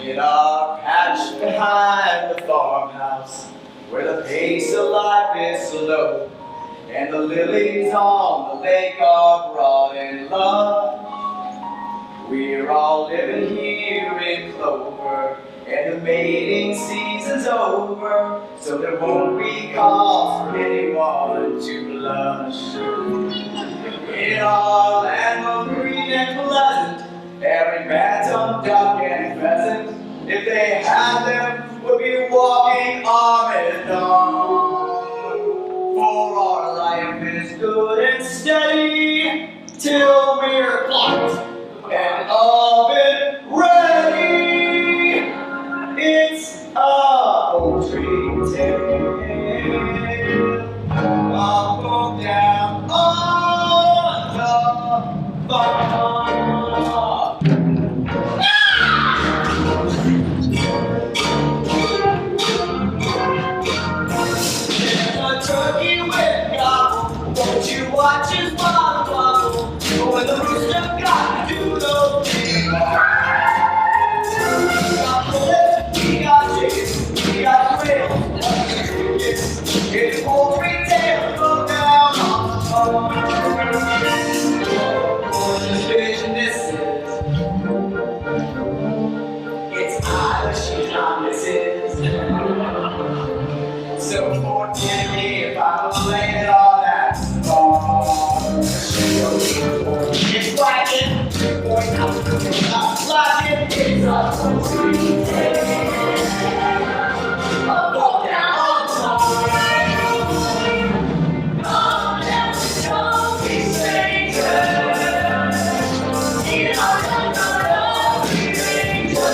In our patch behind the farmhouse, where the pace of life is slow, and the lilies on the lake are broad and low, we're all living here in clover, and the mating season's over, so there won't be cause for anyone to blush. In our land of green and pleasant, every bantam, duck, and pheasant, if they had them, would be walking arm in arm. For our life is good and steady, till we're plucked and oven ready. It's a poultry tale. I'll go down on the farm. Won't you watch his bottle wobble when the rooster got to do those things? We got bullets, we got chickens, we got rails, it's poultry tail, go down on the farm. This vision, this is, it's Irish, this is. So forgive me if I'm laying it all that long. It's blackened, going out the window, blackened, it's a poultry tale. A walk down on the farm. Come down, don't be strangers. In our number of strangers.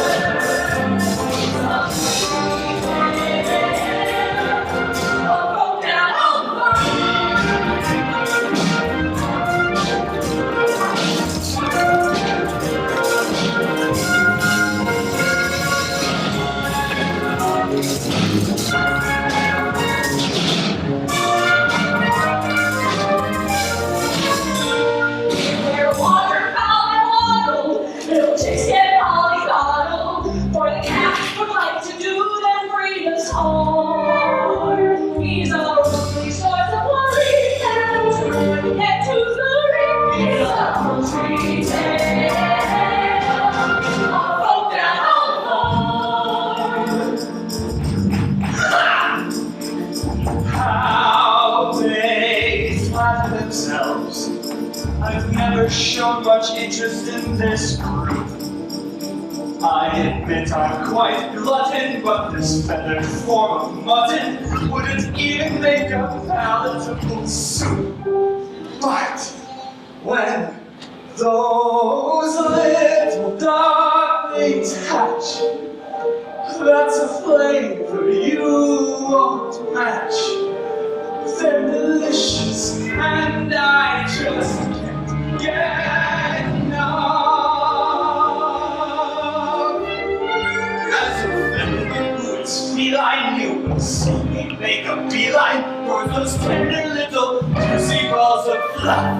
I've never shown much interest in this group. I admit I'm quite glutton, but this feathered form of mutton wouldn't even make a palatable soup. But when those little dark things hatch, that's a flavor you won't match. They're delicious, and I just can't get enough. As a feather's feline, you will see me make a beeline for those tender little juicy balls of fluff.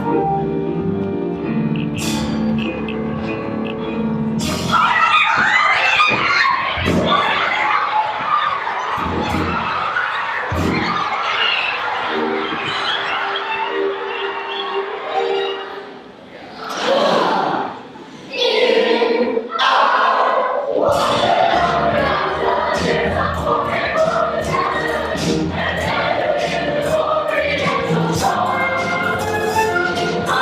I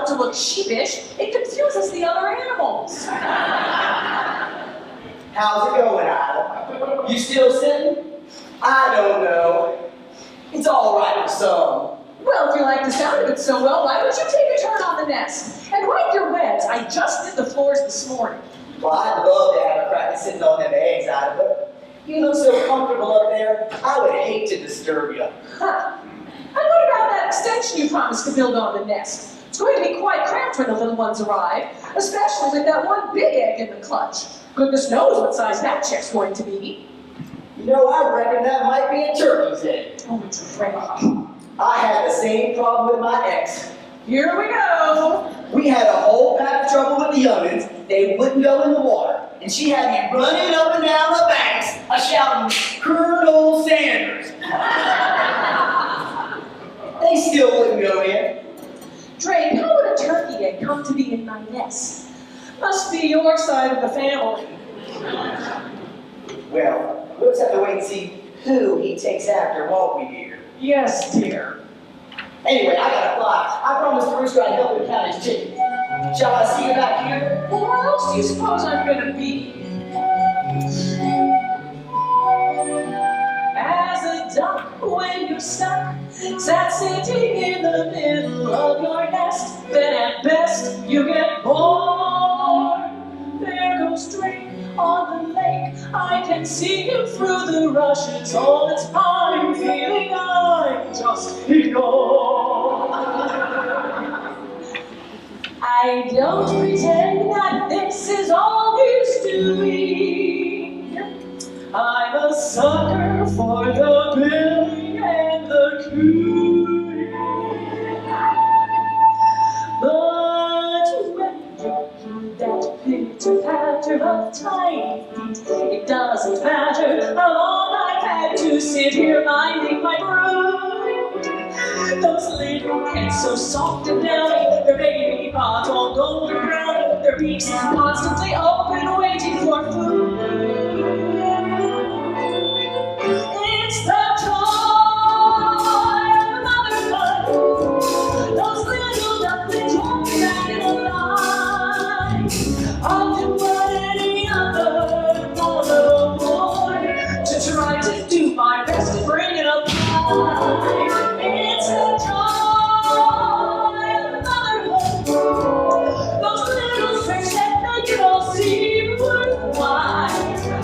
to look sheepish, it confuses the other animals. How's it going, Adam? You still sitting? I don't know. It's all right for some. Well, if you like the sound of it so well, why don't you take a turn on the nest? And wipe your webs. I just did the floors this morning. Well, I'd love to have a crack at sitting on them eggs, Adam, but you look so comfortable up there, I would hate to disturb you. Huh. And what about that extension you promised to build on the nest? It's going to be quite cramped when the little ones arrive, especially with that one big egg in the clutch. Goodness knows what size that chick's going to be. You know, I reckon that might be a turkey's egg. Oh, it's great. I had the same problem with my ex. Here we go. We had a whole pack of trouble with the youngins. They wouldn't go in the water. And she had me running up and down the banks, shouting, Colonel Sanders. They still wouldn't go in. Drake, how would a turkey egg come to be in my nest? Must be your side of the family. Well, we'll just have to wait and see who he takes after, won't we, dear? Yes, dear. Anyway, I gotta fly. I promised Rooster I'd help him count his chickens. Shall I see you back here? Well, where else do you suppose I'm gonna be? As a duck when you're stuck, sat sitting in the middle of your nest, then at best you get bored. There goes Drake on the lake, I can see him through the rushes all the time, feeling I'm just ignored. I don't pretend that this is all he's doing. I'm a sucker for the billing and the cooing. But when you're in that pitter-patter of tiny feet, it doesn't matter how long I've had to sit here minding my brood. Those little heads so soft and downy, their baby pods all golden brown, their beaks constantly open waiting for food. It's the joy of motherhood. Those little ducklings won't be back in a line. I'll do what any other mother would to try to do my best to bring it up high. It's the joy of motherhood. Those little tricks that make it all seem worthwhile.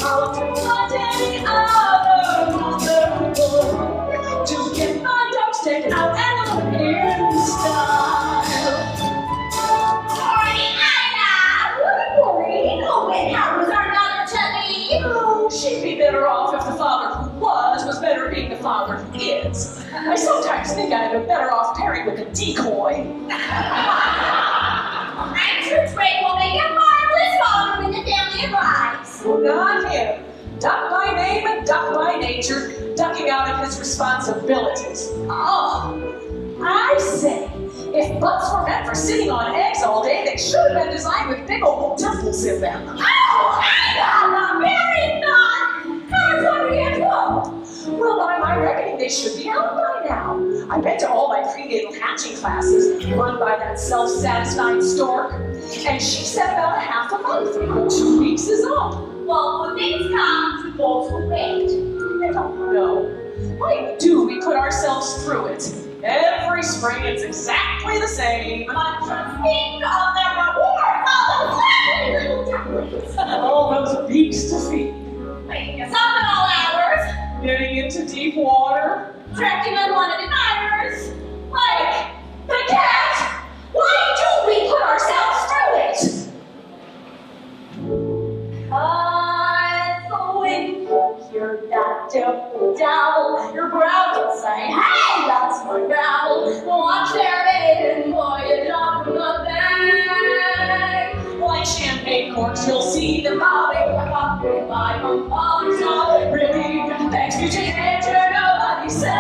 I'll do what any other mother would to get my ducks taken out and look in style. Good morning. Oh, and how was our daughter Chubby? Oh, she'd be better off if the father who was better being the father who is. I sometimes think I'd have been better off pairing with a decoy. I'm sure Drake will make a marvelous father when the family arrives. Not him. Duck by name and duck by nature, ducking out of his responsibilities. Oh, I say, if butts were meant for sitting on eggs all day, they should have been designed with big old dimples in them. Oh, I got the very thought. How's what we have to go? Well, by my reckoning, they should be out by now. I went to all my prenatal hatching classes run by that self-satisfied stork, and she said about half a month. 2 weeks is up. Well, when things come, we both will wait. I don't know. Why do we put ourselves through it? Every spring it's exactly the same. But just think of the rewards, all those lovely little ducklings. All those beaks to feed. Waking us up at all hours, Getting into deep water. attracting unwanted admirers, like the cat. Why do we put ourselves through it? When you hear that dimple dabble, your brow will say, hey, that's my gravel. Watch their maiden voyage off from the bank. Like champagne corks, you'll see them bobbing. Accompanied by my father's dog. Really, thanks to nature, nobody said.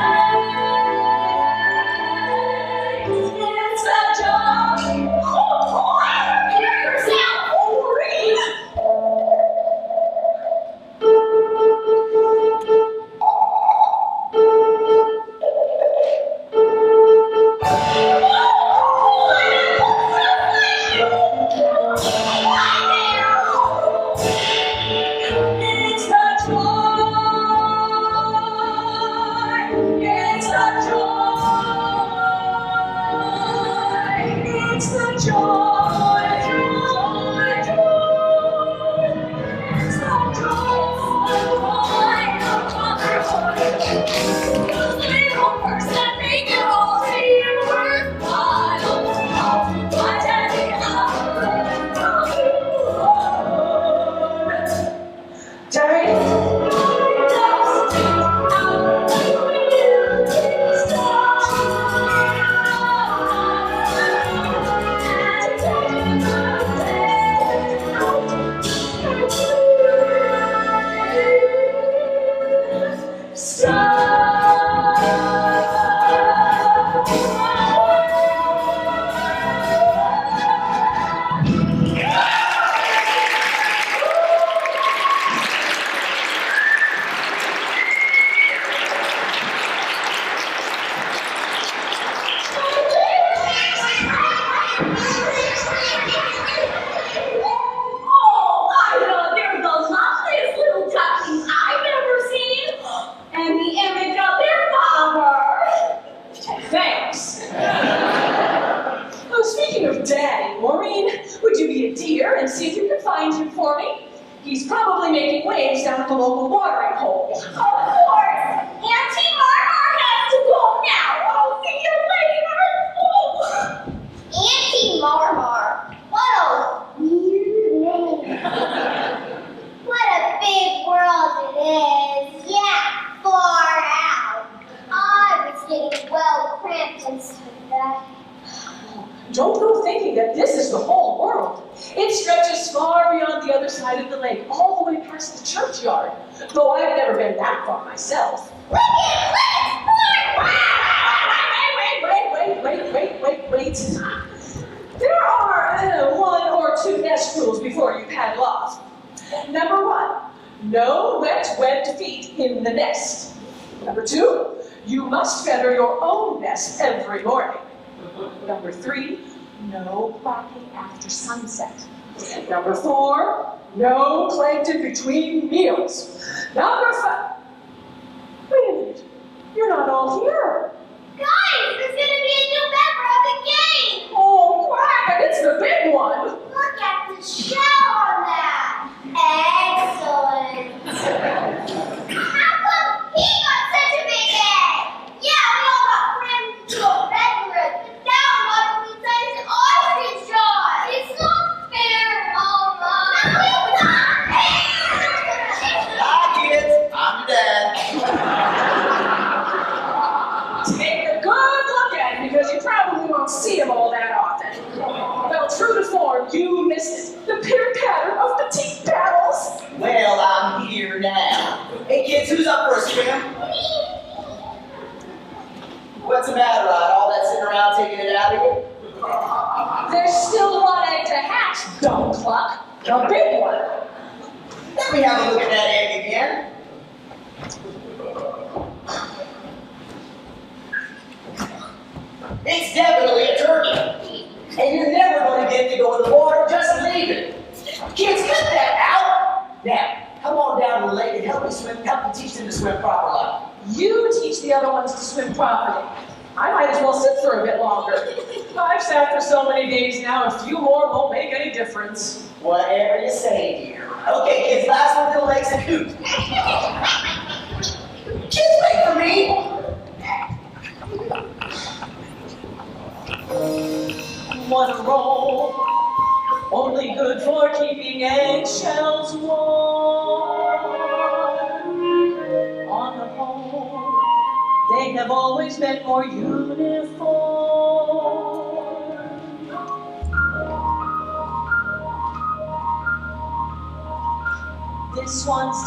morning. He's probably making waves down at the local watering hole. Of course. Auntie Marmar has to go now. Oh, see you later. Oh. Auntie Marmar. What a weird name. What a big world it is. Yeah, far out. I was getting well cramped inside that. Don't go thinking that this is the whole world. It stretches far beyond the other side of the lake, all the way past the churchyard, though I've never been that far myself. Wait. There are one or two nest rules before you paddle off. Number 1, no wet feet in the nest. Number 2, you must feather your own nest every morning. Number 3, no quacking after sunset. Number 4, no plankton between meals. Number 5, wait a minute, you're not all here. Guys, there's gonna be a new member of the game. Oh, quack, and it's the big one. Look at the shell on that. Excellent. How come he got such a big egg? Yeah, we all got crammed into a bedroom. But now I'm automating an ostrich shot. It's not fair, Mama. No, it's not fair. Hi, kids. I'm your dad. Take a good look at him because you probably won't see him all that often. Well, true to form, you missed it. The pitter-patter of petite paddles. Well, I'm here now. Hey, kids, who's up for a swim? What's the matter, Rod? All that sitting around taking it out of you? There's still one egg to hatch, dumb cluck. A big one. Let me have a look at that egg again. It's definitely a turkey. And you're never going to get to go in the water. Just leave it. Kids, cut that out. Now, come on down to the lake and help me teach them to swim properly. You teach the other ones to swim properly. I might as well sit for a bit longer. I've sat for so many days now, a few more won't make any difference. Whatever you say, dear. Okay, kids, last one to the lakes and coot. Kids, wait for me. What a roll, only good for keeping eggshells warm. On the whole, they have always been more uniform. This one's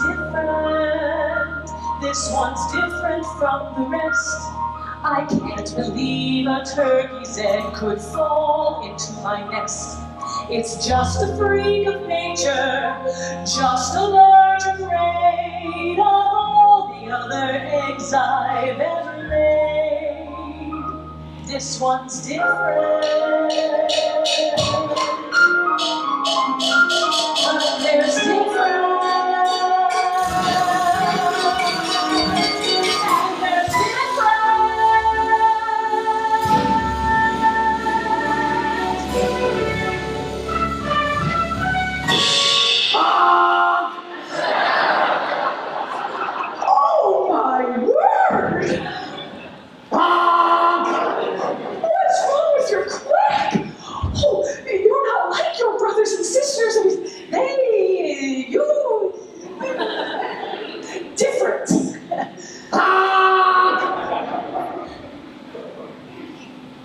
different from the rest. I can't believe a turkey's egg could fall into my nest. It's just a freak of nature, just a larger grade of all the other eggs I've ever laid. This one's different. But there's different.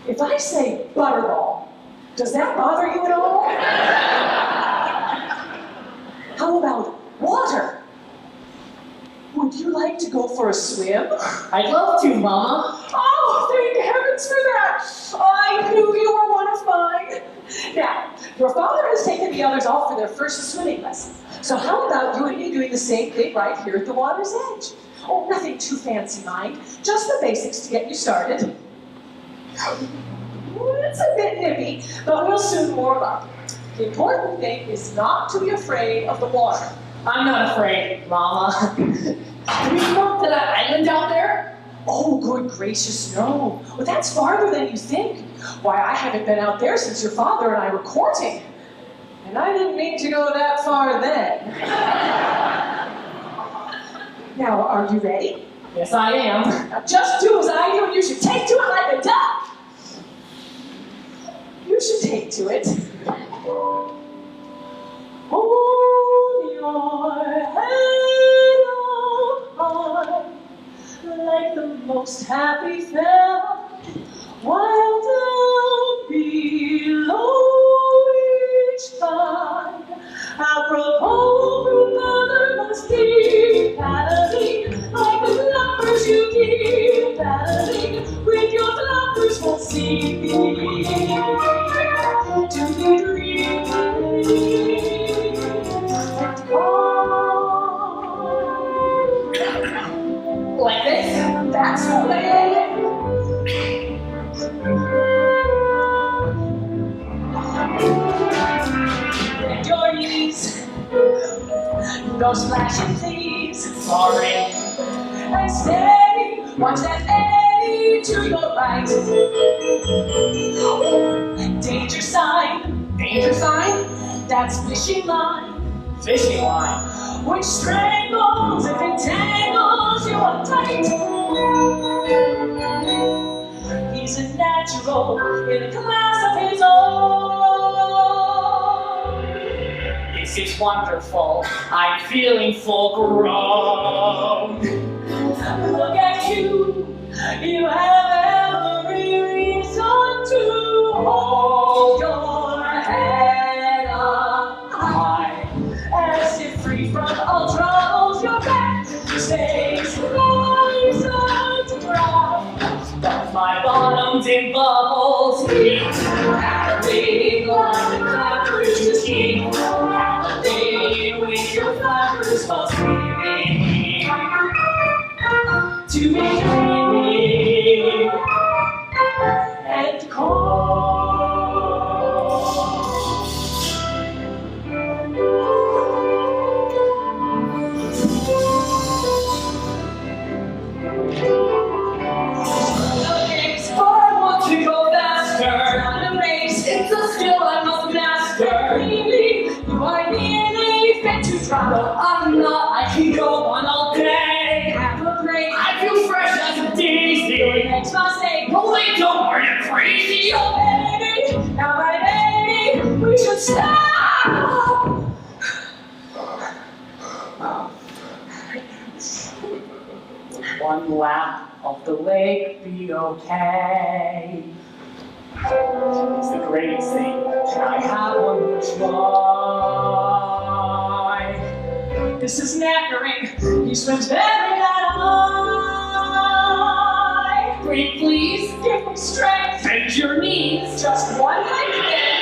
If I say butterball, does that bother you at all? How about water? Would you like to go for a swim? I'd love to, Mama. Oh, thank heavens for that. I knew you were one of mine. Now, your father has taken the others off for their first swimming lesson. So how about you and me doing the same thing right here at the water's edge? Oh, nothing too fancy, mind. Just the basics to get you started. It's a bit nippy, but we'll soon warm up. The important thing is not to be afraid of the water. I'm not afraid, Mama. Do we go up to that island out there? Oh, good gracious, no. Well, that's farther than you think. Why, I haven't been out there since your father and I were courting. And I didn't mean to go that far then. Now, are you ready? Yes, I am. Now, just do as I do, and you should take to it like a duck. You should take to it. Hold your head up high, like the most happy fella, while down below each side, apropos, brother must keep paddling, like the flappers you keep paddling, with your flappers will see to be dreaming and calm. Like this? That's the way. Bend your knees. No splashing, please. Sorry. And steady. Watch that eddy to your right. Danger sign. Danger sign? That's fishing line. Fishing line. Which strangles if it tangles you up tight. He's a natural in a class of his own. This is wonderful. I'm feeling full grown. Look at you. You have every reason to hold your head up high, as if free from all troubles. Your back stays nice and dry. But my bottom's in bubbles. Paddling like the clappers just keep paddling with your flappers while screaming to be dreaming and I'm not, I can go on all day. have a break. I feel fresh as a daisy. Next mistake. Holy, don't are you crazy? Oh, baby, now my baby, we should stop. One lap of the lake be okay. It's the greatest thing. Can I have one more try? This is knackering. He swims very that high. Breathe, please. Give me strength. Bend your knees. Just one night again.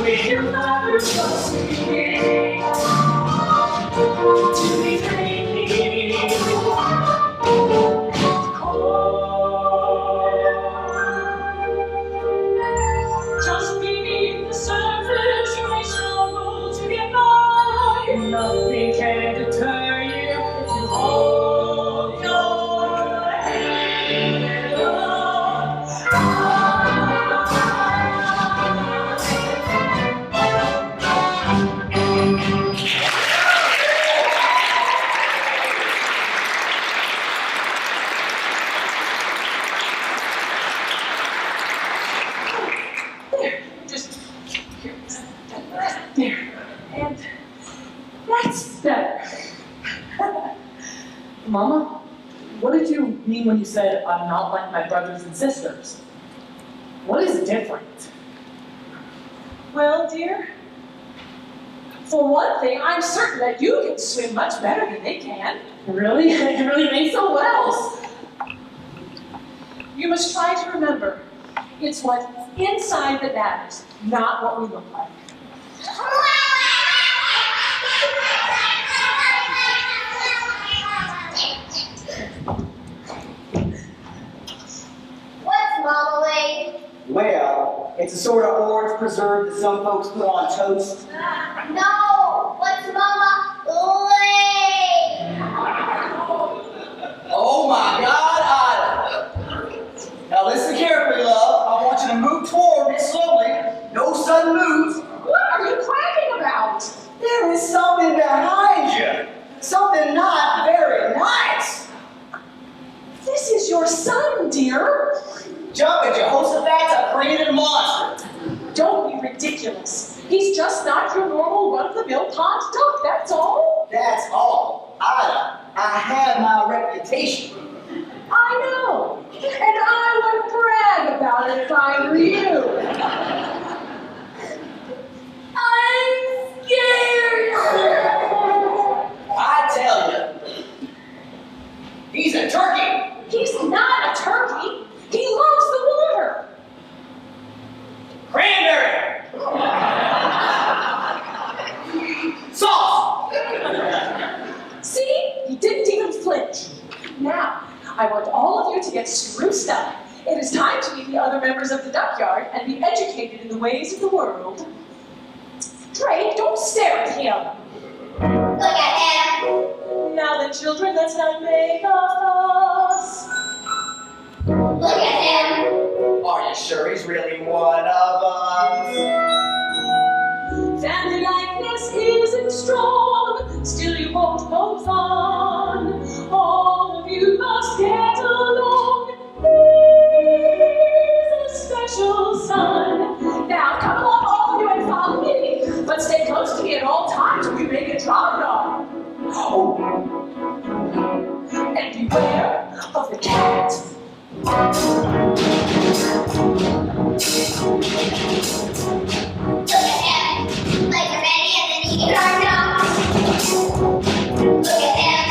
With your father's trust to be dreaming. Just beneath the surface, you may struggle to get by. Nothing can deter you if you Hold your head up there. And that's better. Mama, what did you mean when you said I'm not like my brothers and sisters? What is different? Well, dear, for one thing, I'm certain that you can swim much better than they can. Really? I can really think so? What else? You must try to remember, it's what's inside that matters, not what we look like. Well, it's a sort of orange preserve that some folks put on toast. No, what's Mama Lane? Oh my God, Ida! Now listen carefully, love. I want you to move toward me slowly. No sudden moves. What are you cracking about? There is something behind you. Something not very nice. This is your son, dear. Jumping Jehoshaphat's a created monster. Don't be ridiculous. He's just not your normal run-of-the-mill pond duck, that's all. That's all. Ida, I have my reputation. I know. And I would brag about it if I were you. I'm scared. I tell you, he's a turkey. He's not a turkey. He loves the water. Cranberry. Sauce. See? He didn't even flinch. Now, I want all of you to get spruced up. It is time to meet the other members of the duck yard and be educated in the ways of the world. Drake, don't stare at him. Look at him. Now then, children, let's not make a fuss. Look at him. Are you sure he's really one of us? Family likeness isn't strong, still you won't poke fun. All of you must get along. He's a special son. Now come along, all of you, and follow me. But stay close to me at all times, or we may get dropped on. Oh. And beware of the cat. Look at him. Like a ready and then you are not. Look at him.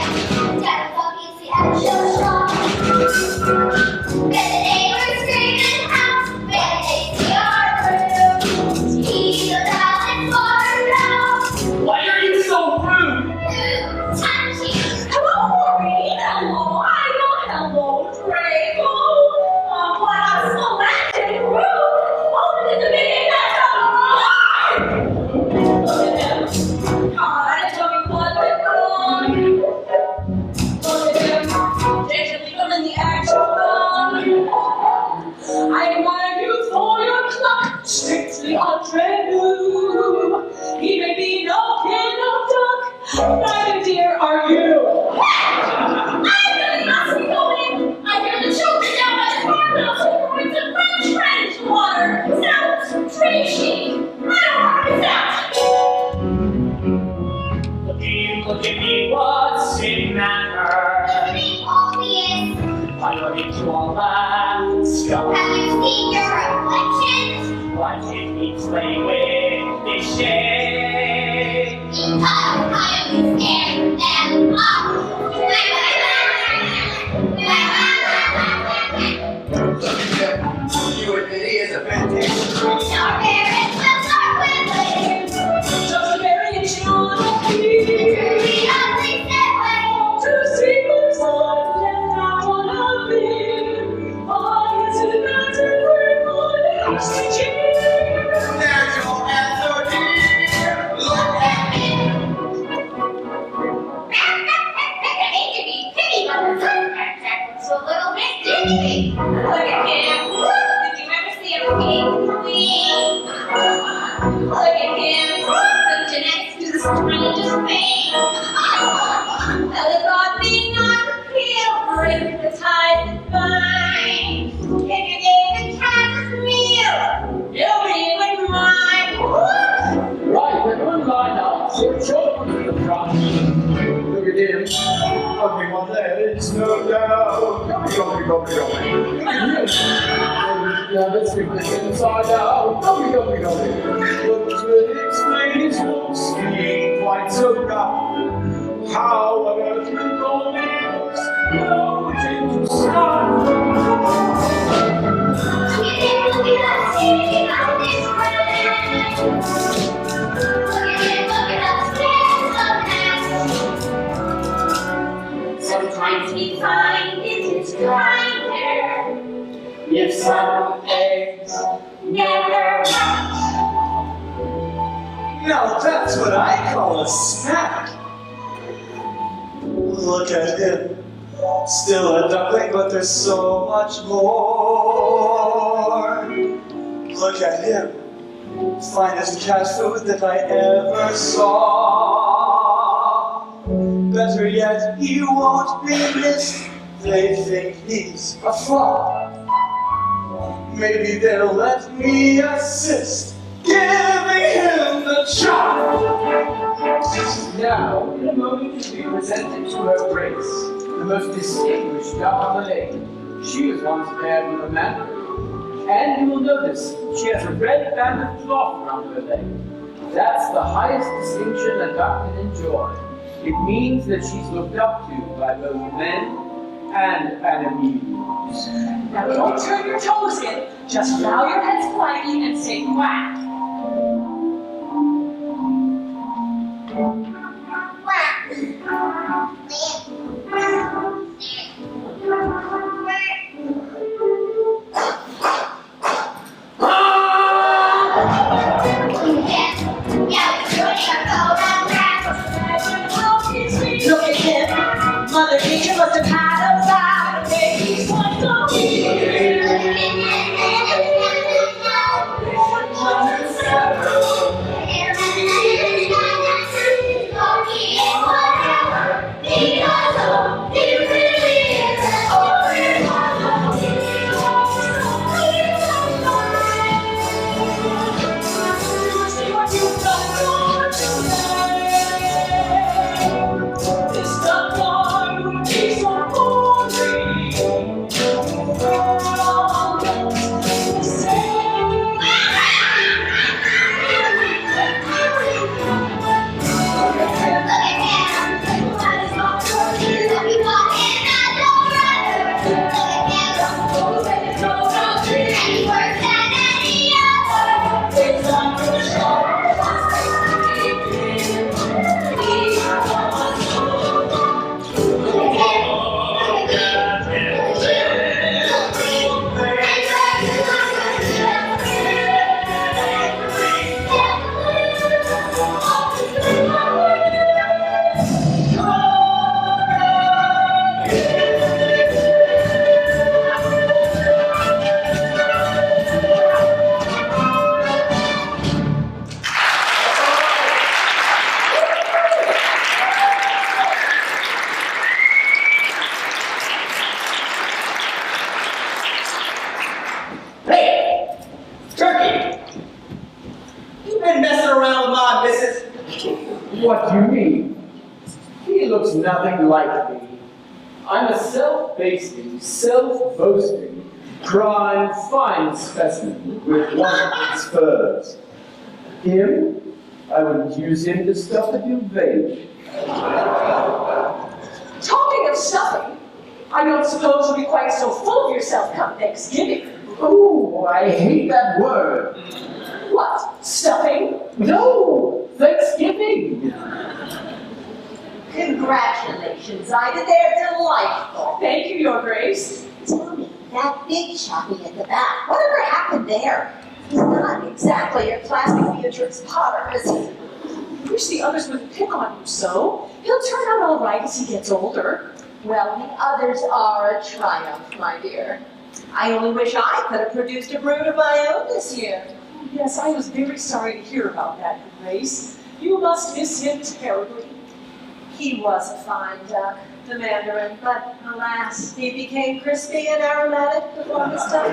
Got a puppy, see how to show shop. Get the neighbors screaming out when they see our room. He goes out and water out. Why are you so rude? Touchy. Hello, Maureen. Hello, Ida. Hello, Draco. What a selected group. Open in the meeting. Let's go. Look at him. God, tell me what went wrong. Look at him. Gently coming the actual gun. I admire you for your pluck. Strictly entre nous. He may be no king of duck. Neither, dear, are you. I really must be going. I hear the children down by the farmhouse pouring some French water. Sounds trashy. I don't want to Look at me, what's in matter? It's obvious. I look into all that stuff. Have you seen your reflection? Why can't we play with this shade? Because I am scared them off. Look at him. You admit he is a fantastic. Our parents will start whittling. Just a variation on a key. The ugly segue. To see who's left out on a beam. Why is it that everyone has to cheer? There's your answer, dear. Look at him. I hate to be pity, but the sun it's a little bit stingy. Look at him. Did you ever see a king queen? Look at him. The genetics do the strangest thing. Well, it's odd being not repealed. Break the ties that bind. If you gave the cat a meal, nobody would mind. Right, everyone line up. Your children to the front. Look at him. Ugly one there is no doubt. Gummy. Now let's flip this inside out. But to explain his looks, being quite so round. How on earth you know this? No change of style. Look at us sitting on this ground. Look at us stand so fast. Sometimes we find it is kinder If some eggs never Now that's what I call a snack. Look at him. Still a duckling, but there's so much more. Look at him. Finest cat food that I ever saw. Better yet, he won't be missed. They think he's a fraud. Maybe they'll let me assist, giving him the chop. Now, in a moment, to be presented to her grace, the most distinguished duck on the lake. She was once paired with a mandarin. And you will notice she has a red band of cloth around her leg. That's the highest distinction a duck can enjoy. It means that she's looked up to by both men and animals. Now don't turn your toes in, just bow your heads politely and say quack. Look at him, Mother Nature must have had a bad day. He's one to What do you mean? He looks nothing like me. I'm a self-basting, self-boasting, prime, fine specimen with one of its furs. Him? I would use him to stuff a duvet. Talking of stuffing, I don't suppose you'll be quite so full of yourself come Thanksgiving. Oh, I hate that word. What? Stuffing? No, Thanksgiving. Congratulations, Ida, they're delightful. Thank you, Your Grace. Tell me, that big choppy at the back, whatever happened there? He's not exactly your classic Beatrix Potter, is he? I wish the others wouldn't pick on him so. He'll turn out all right as he gets older. Well, the others are a triumph, my dear. I only wish I could have produced a brood of my own this year. Yes, I was very sorry to hear about that, Your Grace. You must miss him terribly. He was a fine duck, the mandarin, but alas, he became crispy and aromatic before his time.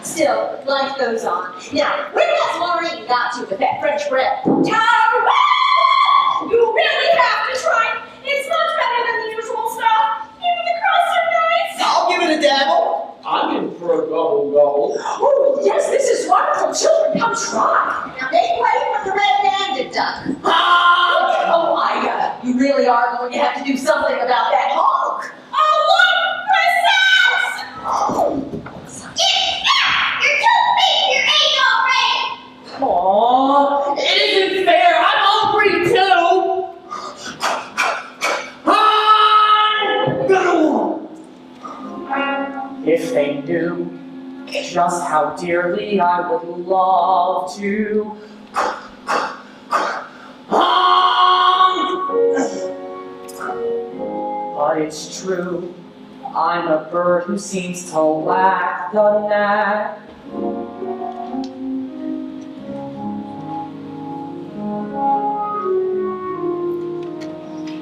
Still, life goes on. Now, where has Maureen got to with that French bread? Tara! You really have to try. It's much better than the usual stuff. Even the crusts are nice. I'll give it a dabble. I'm in for a gobble. Oh, yes, this is wonderful. Children, come try. Now, make way for the red-banded duck. Oh, Ida, You really are going to have to do something about that honk. oh, look, princess! You're too big, your age already. Aw, it isn't fair. I'm hungry too. If they do, just how dearly I would love to honk. But it's true, I'm a bird who seems to lack the knack.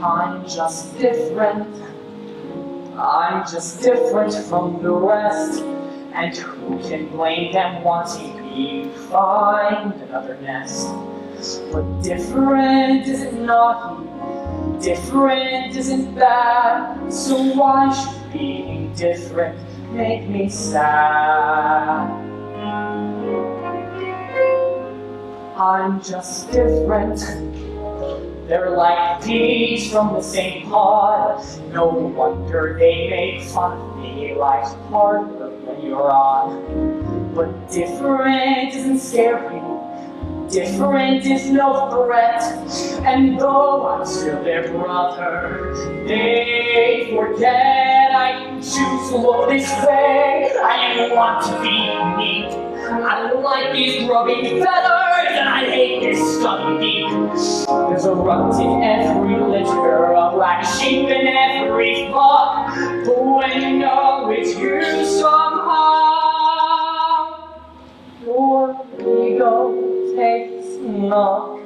I'm just different. I'm just different from the rest. And who can blame them wanting me to find another nest? But different isn't naughty, different isn't bad. So why should being different make me sad? I'm just different. They're like peas from the same pod. No wonder they make fun of me like harder when you're on. But different isn't scary. Different is no threat. And though I'm still their brother, they forget I can choose to look this way. I want to be unique. I don't like these grubby feathers, and I hate this stubby beak. There's a runt in every litter, a black sheep in every flock. But when you know it's you somehow, your ego takes knock.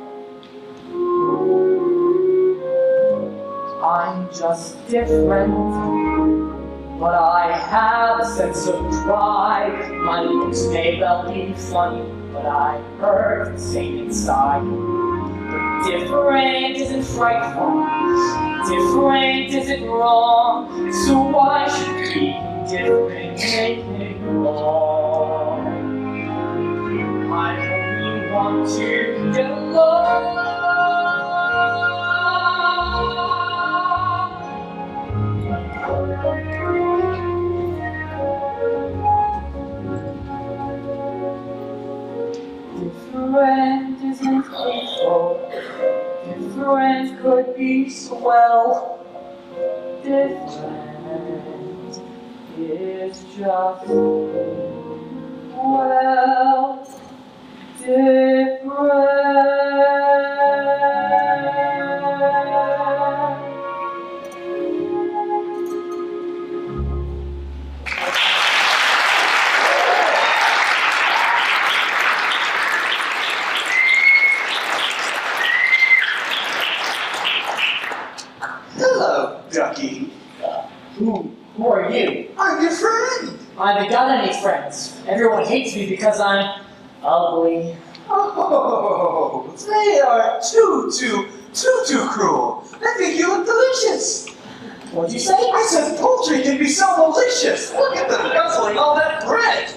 I'm just different, but I have a sense of pride. My looks may well be funny, but I hurt the same inside. But different isn't frightful, different isn't wrong. So why should being different make it wrong? I only want to get along. Different isn't hateful, different could be swell. Different is just, well, different. Hello, Ducky. Who are you? I'm your friend. I haven't got any friends. Everyone hates me because I'm ugly. Oh, they are too cruel. They think you look delicious. What'd you say? I said poultry can be so delicious. Look at them guzzling all that bread.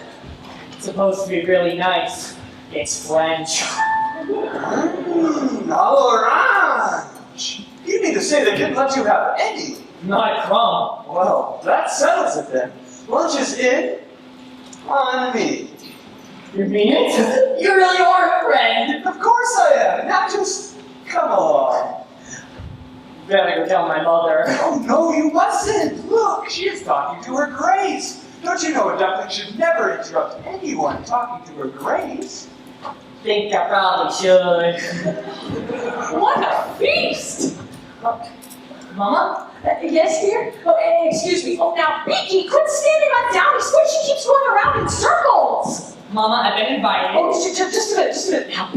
It's supposed to be really nice. It's French. Orange. You mean to say they didn't let you have any? Not a crumb. Well, that settles it then. Lunch is in on me. You mean it? You really are a friend. Of course I am. Now just come along. Better go tell my mother. Oh, no, you mustn't. Look, she is talking to her grace. Don't you know a duckling should never interrupt anyone talking to her grace? Think I probably should. What a feast! Mama? Yes, dear? Oh, excuse me. Oh, now, Beaky, quit standing up down. He swears she keeps going around in circles. Mama, I've been invited. Oh, just a minute. Now,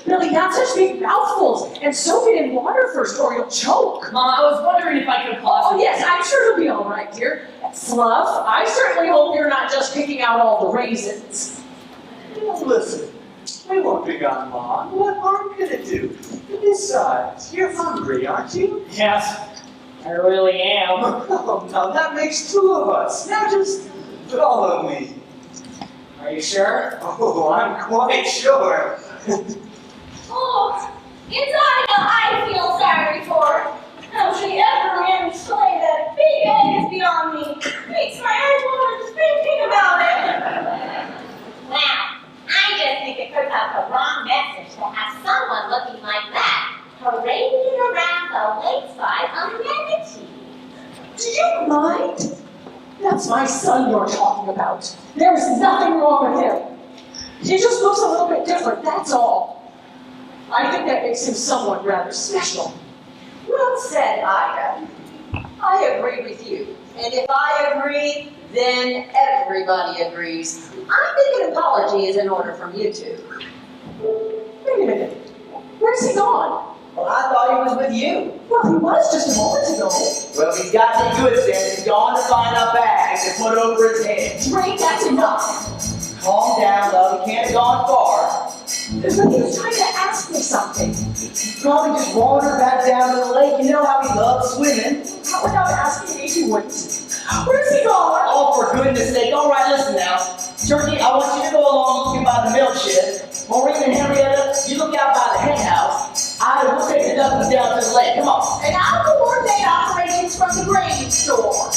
Billy, not such big mouthfuls. And soak it in water first, or you'll choke. Mama, I was wondering if I could Oh, possibly... yes, I'm sure it'll be all right, dear. Fluff, I certainly hope you're not just picking out all the raisins. Listen, we won't be gone long. What harm can it do? Besides, you're hungry, aren't you? Yes, I really am. Oh, now that makes two of us. Now just follow me. Are you sure? Oh, I'm quite sure. Oh, it's I feel sorry for. How she ever managed to lay that big egg is beyond me. Makes my eyes water just thinking about it. Well, I just think it puts out the wrong message to have someone looking like that parading around the lakeside amenity. Do you mind? That's my son you're talking talking about. There is nothing wrong with him. He just looks a little bit different, that's all. I think that makes him someone rather special. Well said, Ida. I agree with you. And if I agree, then everybody agrees. I think an apology is in order from you two. Wait a minute. Where's he gone? Well, I thought he was with you. Well, he was just a moment ago. Well, he's got the good sense. He's gone to find a bag to put over his head. Drake, that's enough. Calm down, love. He can't have gone far. But he was trying to ask me something. He probably just wandered back down to the lake. You know how he loves swimming. Without asking me, he wouldn't. Where's he gone? Oh, for goodness sake. All right, listen now. Turkey, I want you to go along looking by the milk shed. Maureen and Henrietta, you look out by the hen house. Ida, we'll take the duckies down to the lake. Come on. And I'll coordinate operations from the grain store.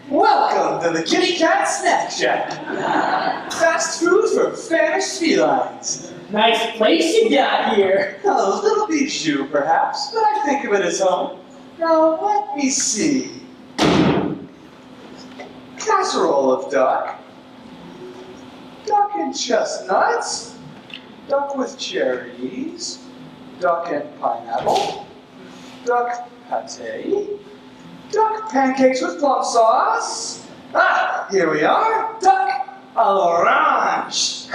Welcome to the Kitty Cat Snack Shack. Fast food for famished felines. Nice place you got here. A little bijou, perhaps, but I think of it as home. Now, let me see. Casserole of duck. Duck and chestnuts. Duck with cherries. Duck and pineapple. Duck pate. Duck pancakes with plum sauce. Ah, here we are. Duck à l'orange.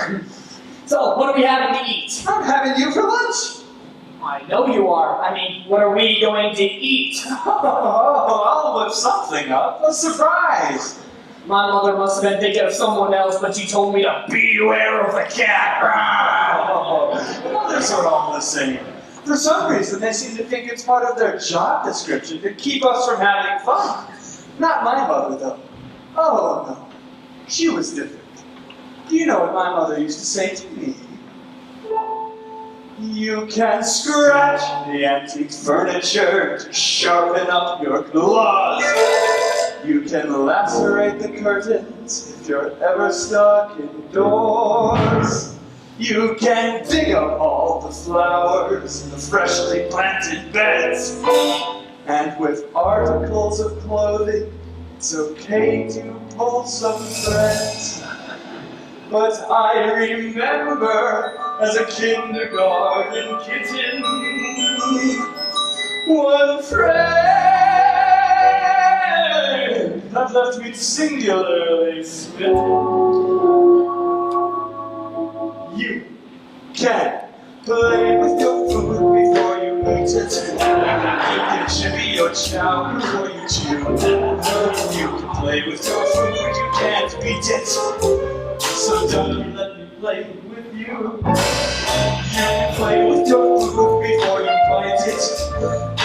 So, what are we having to eat? I'm having you for lunch. I know you are. I mean, what are we going to eat? Oh, I'll whip something up. A surprise. My mother must have been thinking of someone else, but she told me to beware of the cat. Oh, mothers are all the same. For some reason, they seem to think it's part of their job description to keep us from having fun. Not my mother, though. Oh, no. She was different. Do you know what my mother used to say to me? You can scratch the antique furniture to sharpen up your claws. You can lacerate the curtains if you're ever stuck indoors. You can dig up all the flowers in the freshly planted beds. And with articles of clothing, it's okay to pull some threads. But I remember as a kindergarten kitten, one friend had left me singularly smitten. You can play with your food before you eat it. You can chivvy your chow before you chew. You can play with your food, you can't beat it. So don't let me play with you. You can play with your food before you bite it.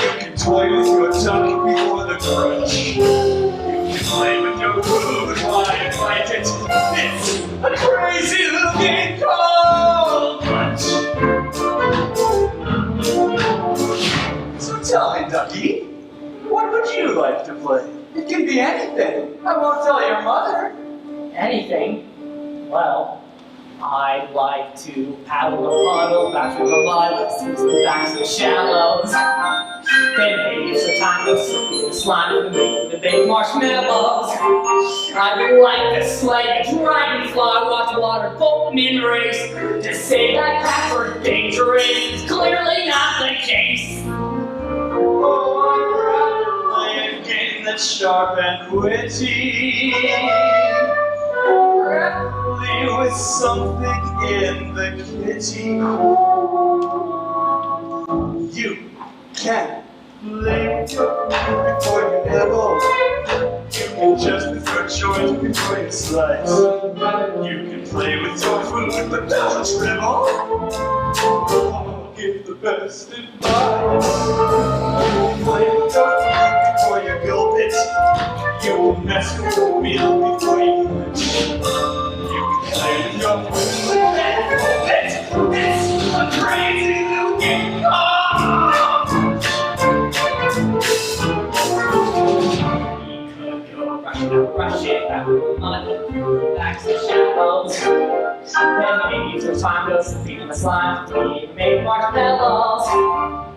You can toy with your duck before the crunch. You can play with your food while you bite it. It's a crazy little game called Crunch. So tell me, Ducky, what would you like to play? It can be anything. I won't tell your mother. Anything? Well, I'd like to paddle the puddle back through the mud, scoot back to the shallows. Then maybe it's the time to see the slime of the big marshmallows. I'd like to slay a dragonfly, watch water boatmen race. To say that cats are dangerous is clearly not the case. Oh, I'd rather play a game that's sharp and witty. Preferably with something in the kitty. You can play with your food before you nibble. You can just with your choice before you slice. You can play with your food, but don't dribble. I'll give the best advice. You can play with your food before you gulp it. You can mess with your meal before you munch. You can play with your food and gulp it. It's a crazy little game called. We could go Rush it back with the mud, back to the shallows. Then maybe for time goes to feed the slime, we make marshmallows.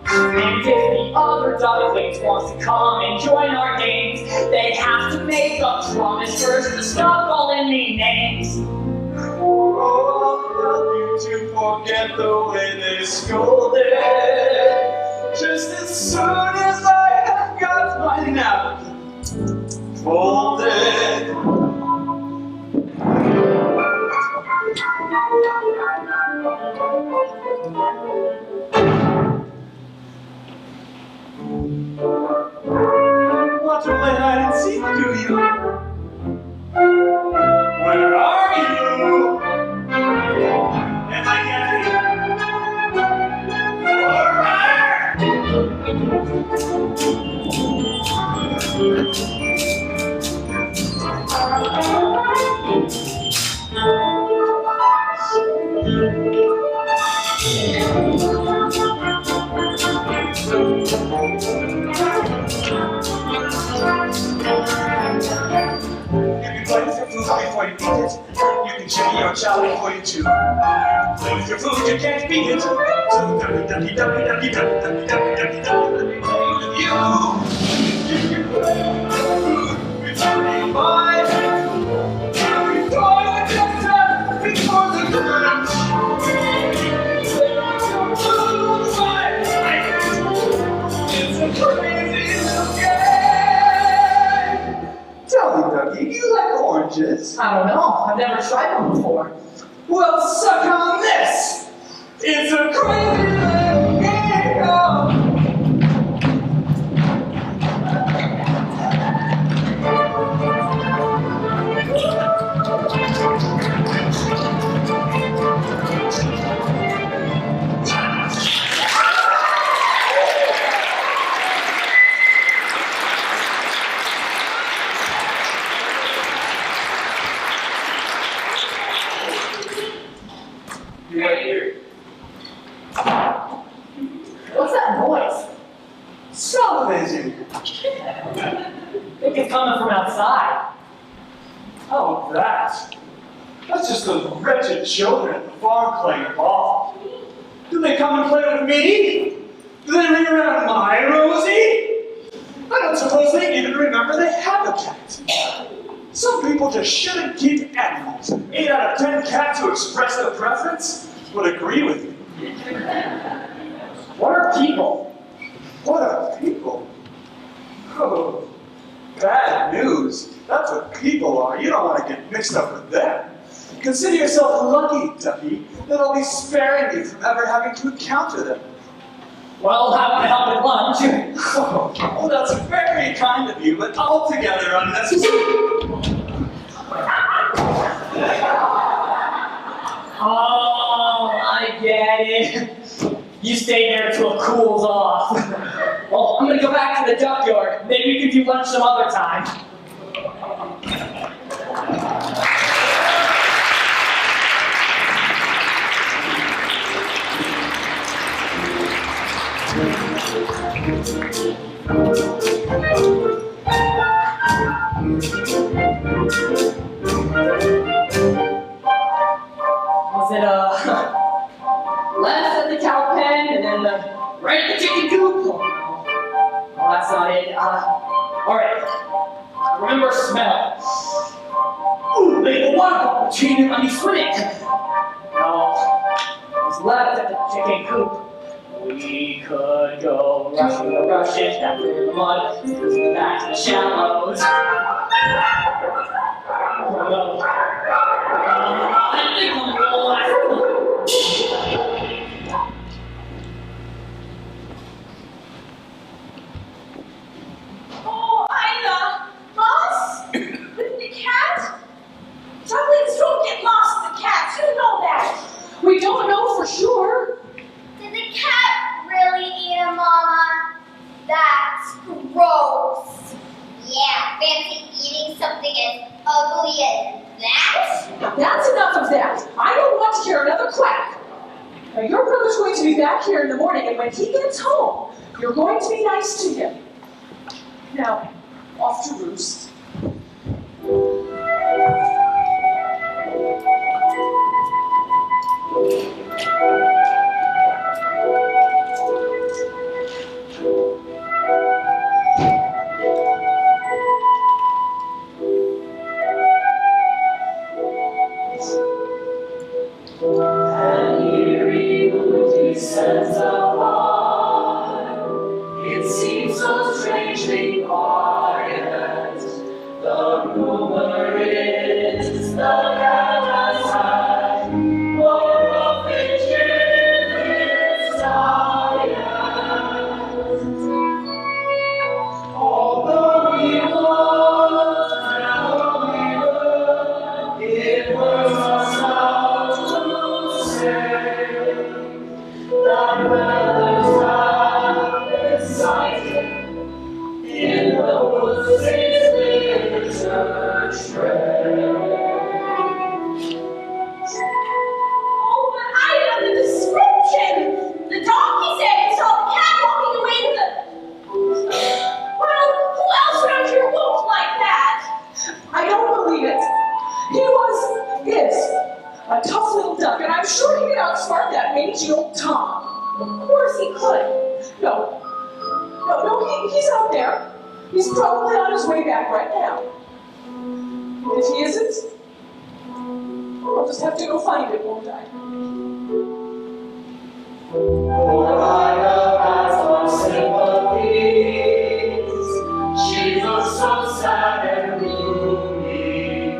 And if the other ducklings wants to come and join our games, they have to make a promise first to stop calling me names. Oh, I'll help you to forget the way they scolded. Just as soon as I have got my napkin folded. Want to play hide and seek, do you? Where are you? Am I getting before you eat it. You can shimmy your child before you chew. Play with your food, you can't beat it. So ducky, play with you. You can play with your food before you buy it. You toy with your son before the crunch. Play with your food, it's a crazy little game. Tell me, Ducky, do you like oranges? I don't know. I've never tried one before. Well, suck on this! It's a crazy little game! Right here. What's that noise? Television! I think it's coming from outside. Oh, that's just those wretched children at the farm playing ball. Do they come and play with me? Do they ring around my Rosie? I don't suppose they even remember they have a cat. Some people just shouldn't keep animals. 8 out of 10 cats who express their preference would agree with me. What are people? What are people? Oh, bad news. That's what people are. You don't want to get mixed up with them. Consider yourself lucky, Ducky, that I'll be sparing you from ever having to encounter them. Well, how can I help with lunch? Oh, well, that's very kind of you, but altogether unnecessary. Oh, I get it. You stay there until it cools off. Well, I'm gonna go back to the duck yard. Maybe we can do lunch some other time. Was it left at the cow pen and then right at the chicken coop? Oh, that's not it. All right. Remember smell. Ooh, there's a water bottle chain on me swimming. No, it was left at the chicken coop. We could go rushing the rushes back through the mud, back to the shallows. Oh no. I think I'm lost. Oh, Ida! Lost? With the cat? Ducklings don't get lost with cats, you know that. We don't know for sure. Did the cat really eat him, Mama? That's gross. Yeah, fancy eating something as ugly as that? That's enough of that. I don't want to hear another quack. Now, your brother's going to be back here in the morning, and when he gets home, you're going to be nice to him. Now, off to roost. to shreds. Oh, but I know the description. The donkey said he saw the cat walking away with a... Well, who else around here looked like that? I don't believe it. He is a tough little duck, and I'm sure he could outsmart that mangy old Tom. Of course he could. No, he's out there. He's probably on his way back right now. And if he isn't, I'll just have to go find him, won't I? For Ida has no sympathies. She looks so sad and gloomy.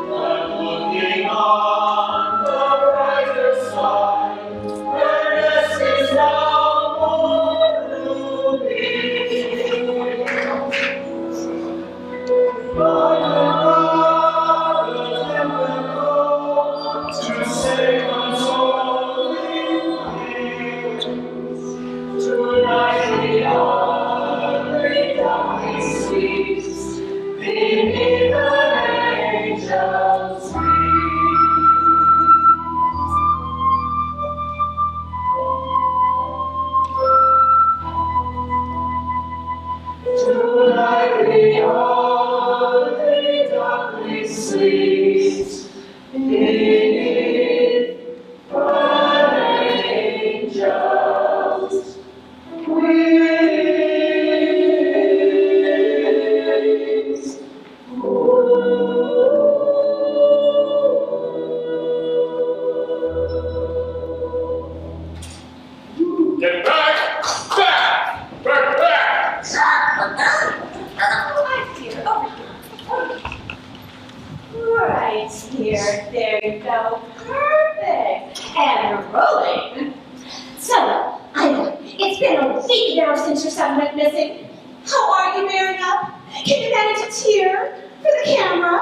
But looking on the brighter side, her nest is now more roomy. But the temple to say consoling things. Tonight we are laid down we sleep beneath an angel's wings. Tonight we are laid down we sleep beneath an angel's wings. Get back! Back! Back! Back! Right here. There you go. Perfect. And rolling. So, Ida, it's been a week now since your son went missing. How are you bearing up? Can you manage a tear for the camera?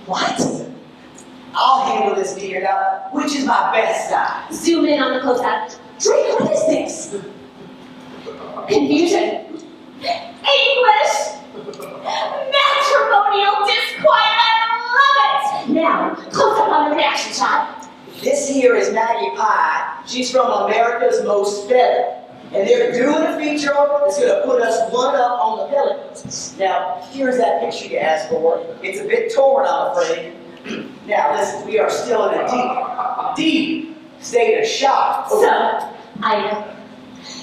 What? I'll handle this, Penelope. Which is my best side? Zoom in on the close-up. Drake, what is this? Confusion. English. Matrimonial disquiet. I love it. Now, close up on the reaction shot. This here is Maggie Pie. She's from America's Most Feathered. And they're doing a feature on it that's going to put us one up on the pelicans. Now, here's that picture you asked for. It's a bit torn, I'm afraid. Now, listen, we are still in a deep state of shock. So, Ida,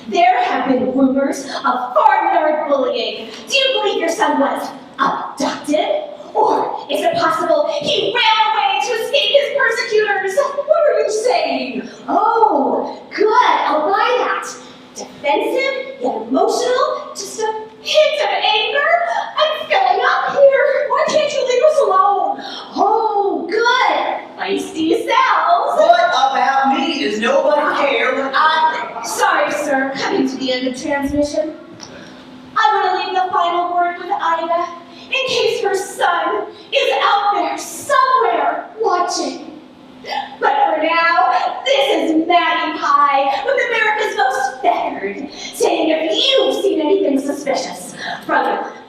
there have been rumors of farmyard bullying. Do you believe your son was abducted? Or is it possible he ran away to escape his persecutors? What are you saying? Oh, good. I'll buy that. Defensive, yet emotional, just a hint of anger. I'm filling up here. Why can't you leave us alone? Oh, good. Feisty selves. What about me? Does nobody care what I think? Sorry, sir. Coming to the end of transmission. I want to leave the final word with Ida in case her son is out there somewhere watching. But for now, this is Maggie Pie with America's Most Feathered, saying if you've seen anything suspicious, from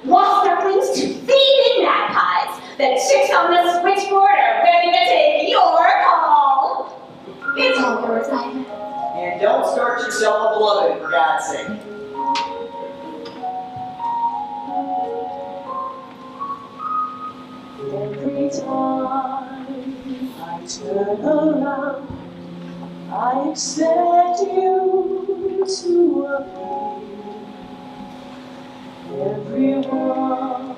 lost ducklings to thieving magpies, the chicks on the switchboard are ready to take your call. It's all yours, Ida. And don't start yourself a blooded, for God's sake. Every time I turn around, I expect you to appear. Everyone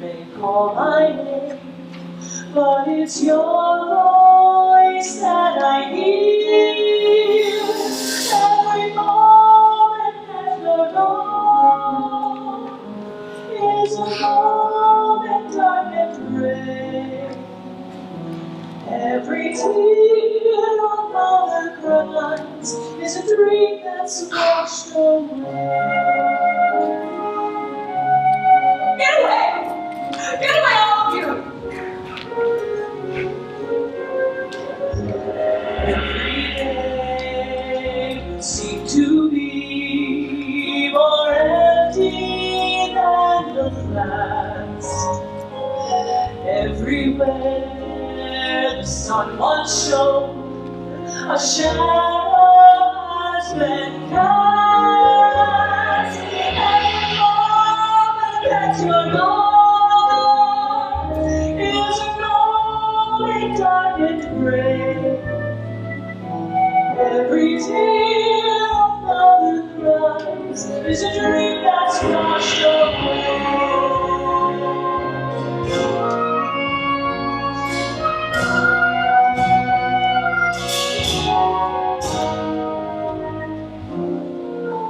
may call my name, but it's your voice that I hear. Every moment that you're gone is a moment dark and gray. Every tear on mother cries is a dream that's washed away. Get away! Get away, all of you! Every day would seem to be more empty than the last. Everywhere the sun once shone, a shadow has been cast. Every moment that you're gone is an only dark and gray. Every tear a mother cries is a dream that's washed away.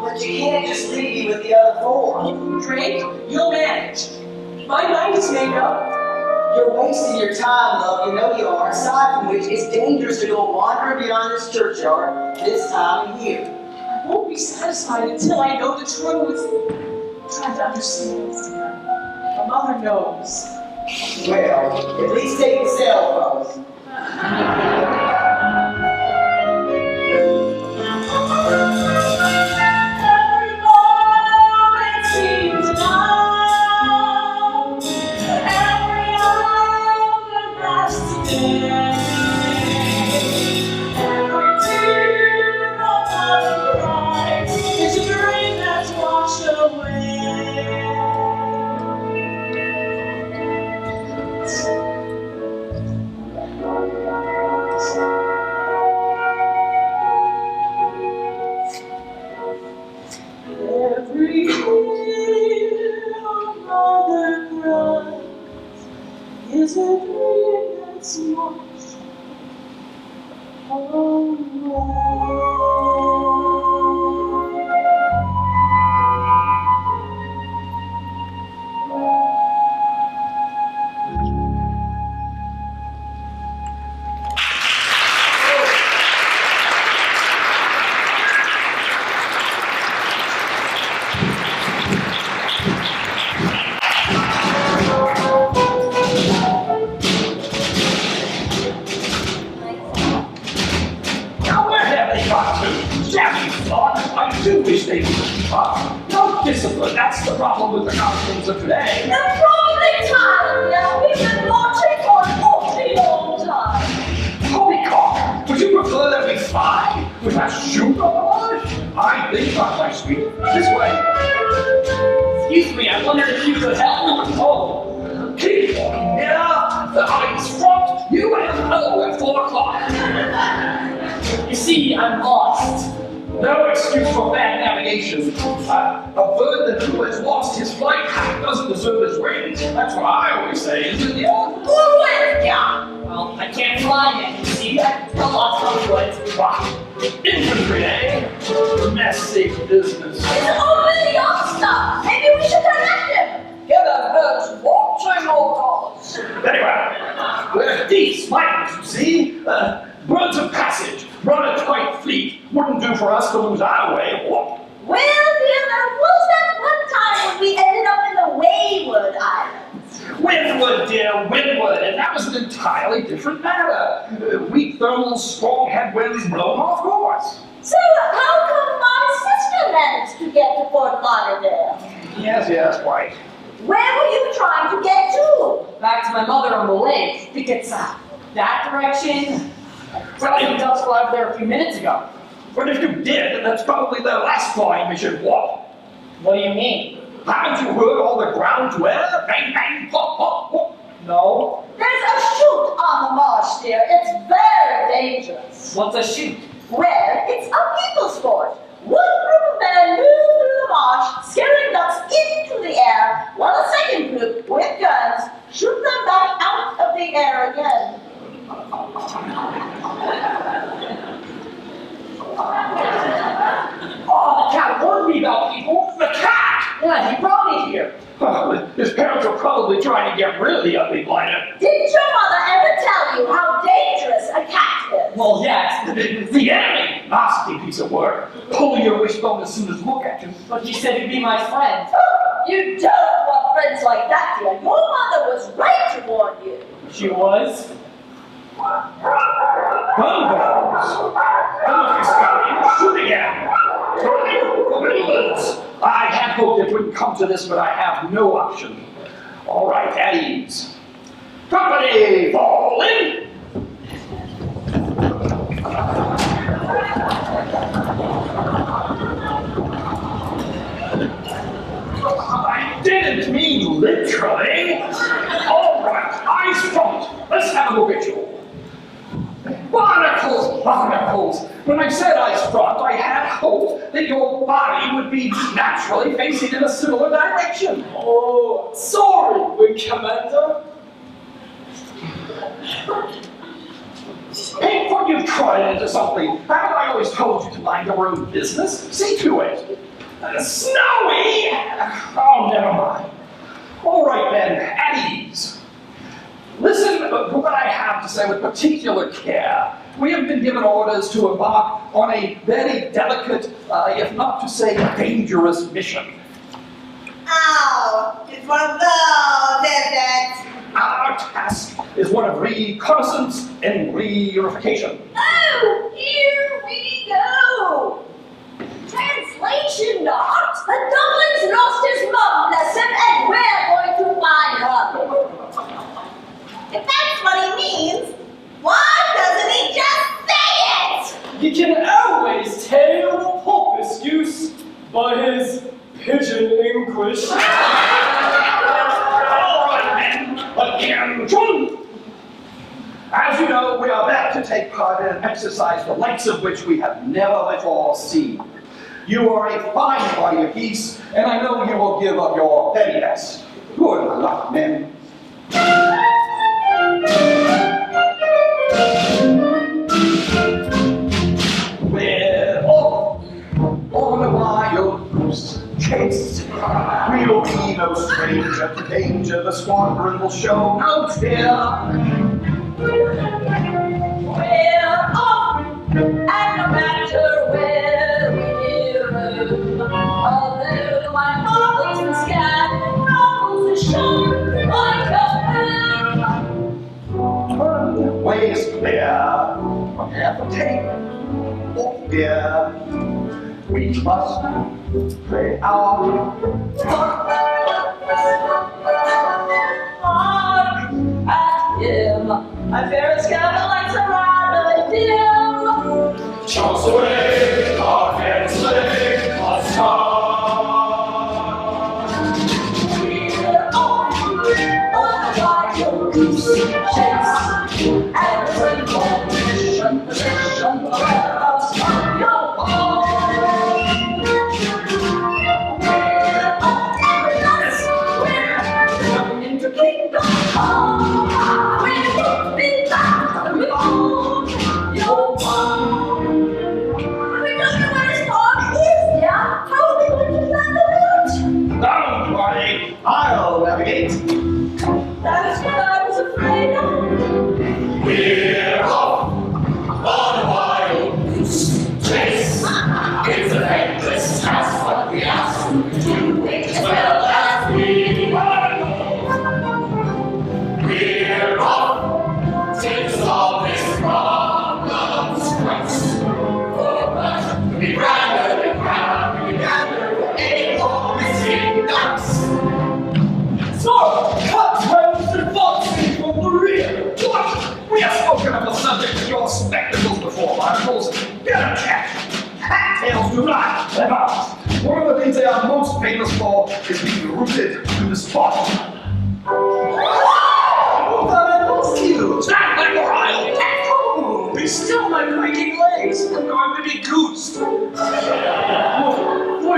But you can't just leave me with the other four. Drake, you'll manage. My mind is made up. You're wasting your time, love. You know you are. Aside from which, it's dangerous to go wandering beyond this churchyard this time of year. I won't be satisfied until I know the truth. I'm trying to understand. My mother knows. Well, at least take the cell phone. Every moment seems long, every hour lasts today. Every tear a mother cries is a dream that's washed away. Every tear a mother cries is a dream that's washed Now where have they got to? Jackie thought I do wish they would keep up. No discipline, that's the problem with the costumes of today. They're probably tired now. We've been marching for an awfully long time. Holy cock! Would you prefer that we fly with that shoot on the march? I think not, my sweet. This way. Excuse me, I wondered if you could help. Oh, keep walking here. The eyes front. You and O at 4 o'clock. You see, I'm lost. No excuse for bad navigation. A bird that who has lost his flight doesn't deserve his wings. That's what I always say, isn't it? Always, yeah. Well, I can't fly yet, you see. I'm still lost on foot. Wow. Infantry, eh? Messy business. It's only the young stuff. Maybe we should direct him. Get that bird's watching all dollars. Very well. We're these miners, you see. Birds of passage. Run a tight fleet. Wouldn't do for us to lose our way. What? Well, dear, there was that one time when we ended up in the Wayward Islands. Windward, dear, windward. And that was an entirely different matter. Weak thermal, strong headwinds blown off course. So, how come my sister managed to get to Fort Lauderdale? Yes, quite. Where were you trying to get to? Back to my mother on the lake. I think it's that direction. Well, you just arrived there a few minutes ago. But if you did, that's probably their last flying mission. What? What do you mean? Haven't you heard all the ground wear? Bang, bang, pop, pop, pop. No. There's a chute on the marsh, dear. It's very dangerous. What's a chute? Well, it's a people sport. One group of men move through the marsh, scaring ducks into the air, while a second group, with guns, shoot them back out of the air again. Oh, the cat warned me about people. The cat! Yeah, he brought me here. His parents are probably trying to get rid of the ugly blighter. Didn't your mother ever tell you how dangerous a cat is? Well, yes. The enemy! Nasty piece of work. Pull your wishbone as soon as look at you. But you said you'd be my friend. You don't want friends like that, dear. Your mother was right to warn you. She was. Gunballs! Look, Scotty, shoot again! I had hoped it wouldn't come to this, but I have no option. All right, at ease. Company! Everybody fall in. I didn't mean literally. All right, eyes front. Let's have a look at you. Barnacles, barnacles. When I said eyes front, I had hoped that your body would be naturally facing in a similar direction. Oh, sorry, Commander. Hey, before you try into something, haven't I always told you to mind your own business? See to it. Snowy! Oh, never mind. All right then, at ease. Listen to what I have to say with particular care. We have been given orders to embark on a very delicate, if not to say dangerous mission. Oh, it's one of those, is it? Our task is one of reconnaissance and reunification. Oh, here we go. Translation not. The Dublin's lost his mum, bless him, and we're going to find her. If that's what he means, why doesn't he just say it? You can always tell the pompous goose by his pigeon English. All right then, attention! As you know, we are about to take part in an exercise the likes of which we have never before seen. You are a fine body of geese, and I know you will give of your very best. Good luck, men. We're off on a wild goose chase. We'll be no stranger to danger. The squadron will show no fear. We're off, and no matter where we roam, although my heart is the sky, rolls the shore like a film. Way is clear. Have a take of fear. We must play our part. Hark at him, my fairest Caroline's a rather dim. Chase away, our heads slay, our star. We're off on a wild goose chase, and we're on mission, whereabouts on your home. We're off we're going into kingdom come. We'll be back beyond your home. We don't know where his farm is yet. How are we going to find the route? Don't worry, I'll navigate. That's what I was afraid of. We're off on a wild goose chase. It's an endless task, but we ask you to do it as well as we want. We're off to solve this problem's quest. For us, we gather and grab, we gather any more missing ducks. So, cut rows and boxing from the rear. What? We have spoken of the subject of your spectacles before, Barnacles. Get a cat. Cat tails do not live out. One of the things they are most famous for is being rooted to the spot. Oh, I lost you. Stand like a wild cat. Oh, you stole my creaking legs. I'm going to be goosed. What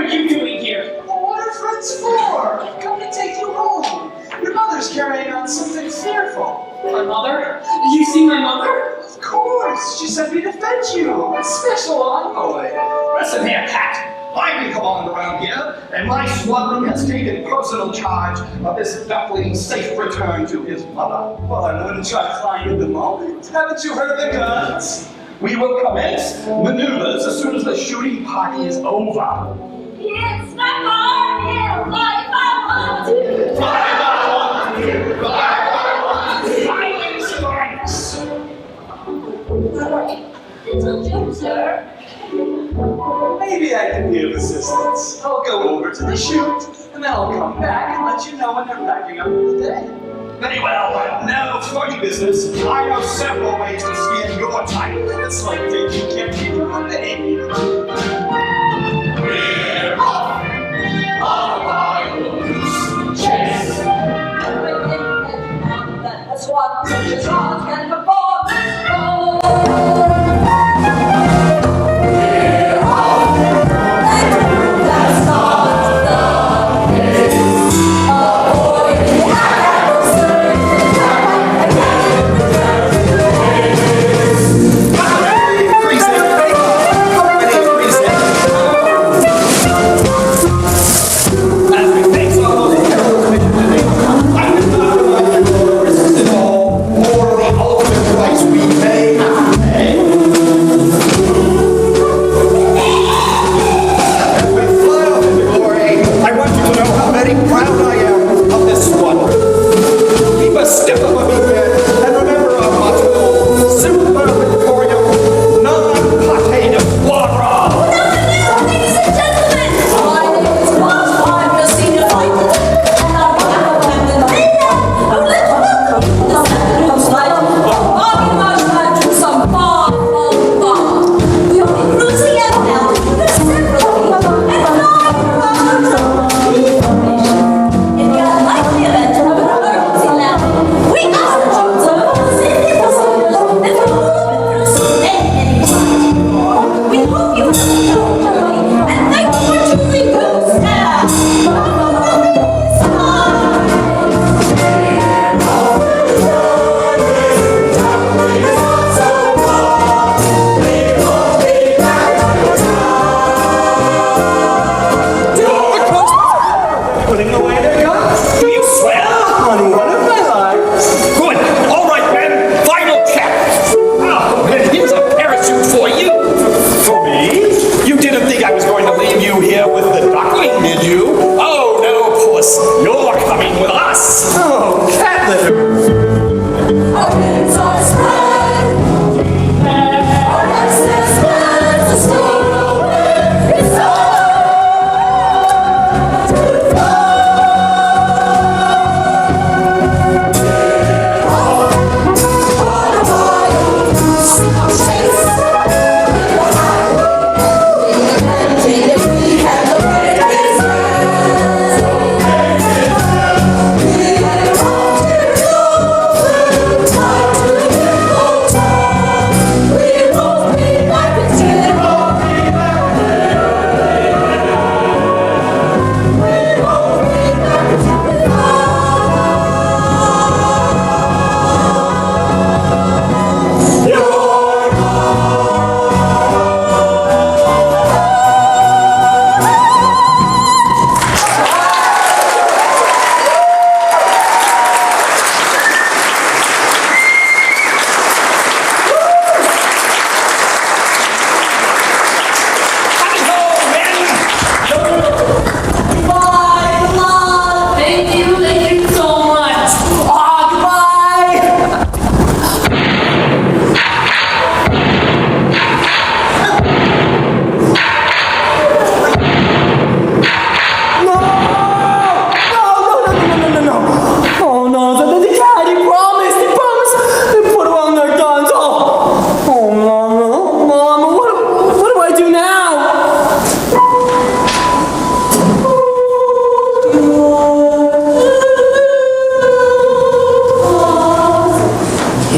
are you doing here? Well, what are friends for? Come to take you home. Your mother's carrying on something fearful. My mother? You see my mother? Of course, she sent me to fetch you. A special envoy. Listen here, cat. I'm in command around here, and my squadron has taken personal charge of this duckling's safe return to his mother. Well, I wouldn't try flying at the moment. Haven't you heard the guns? We will commence maneuvers as soon as the shooting party is over. It's my heart, yeah, like I want to. Silence, Lawrence! It's a joke, sir. Maybe I can be of assistance. I'll go over to the chute, and then I'll come back and let you know when they're packing up for the day. Very well. Now, funny business. I know several ways to skin your type. It's like taking care of your own baby. We're off on a wild goose chase. That's what the song can perform.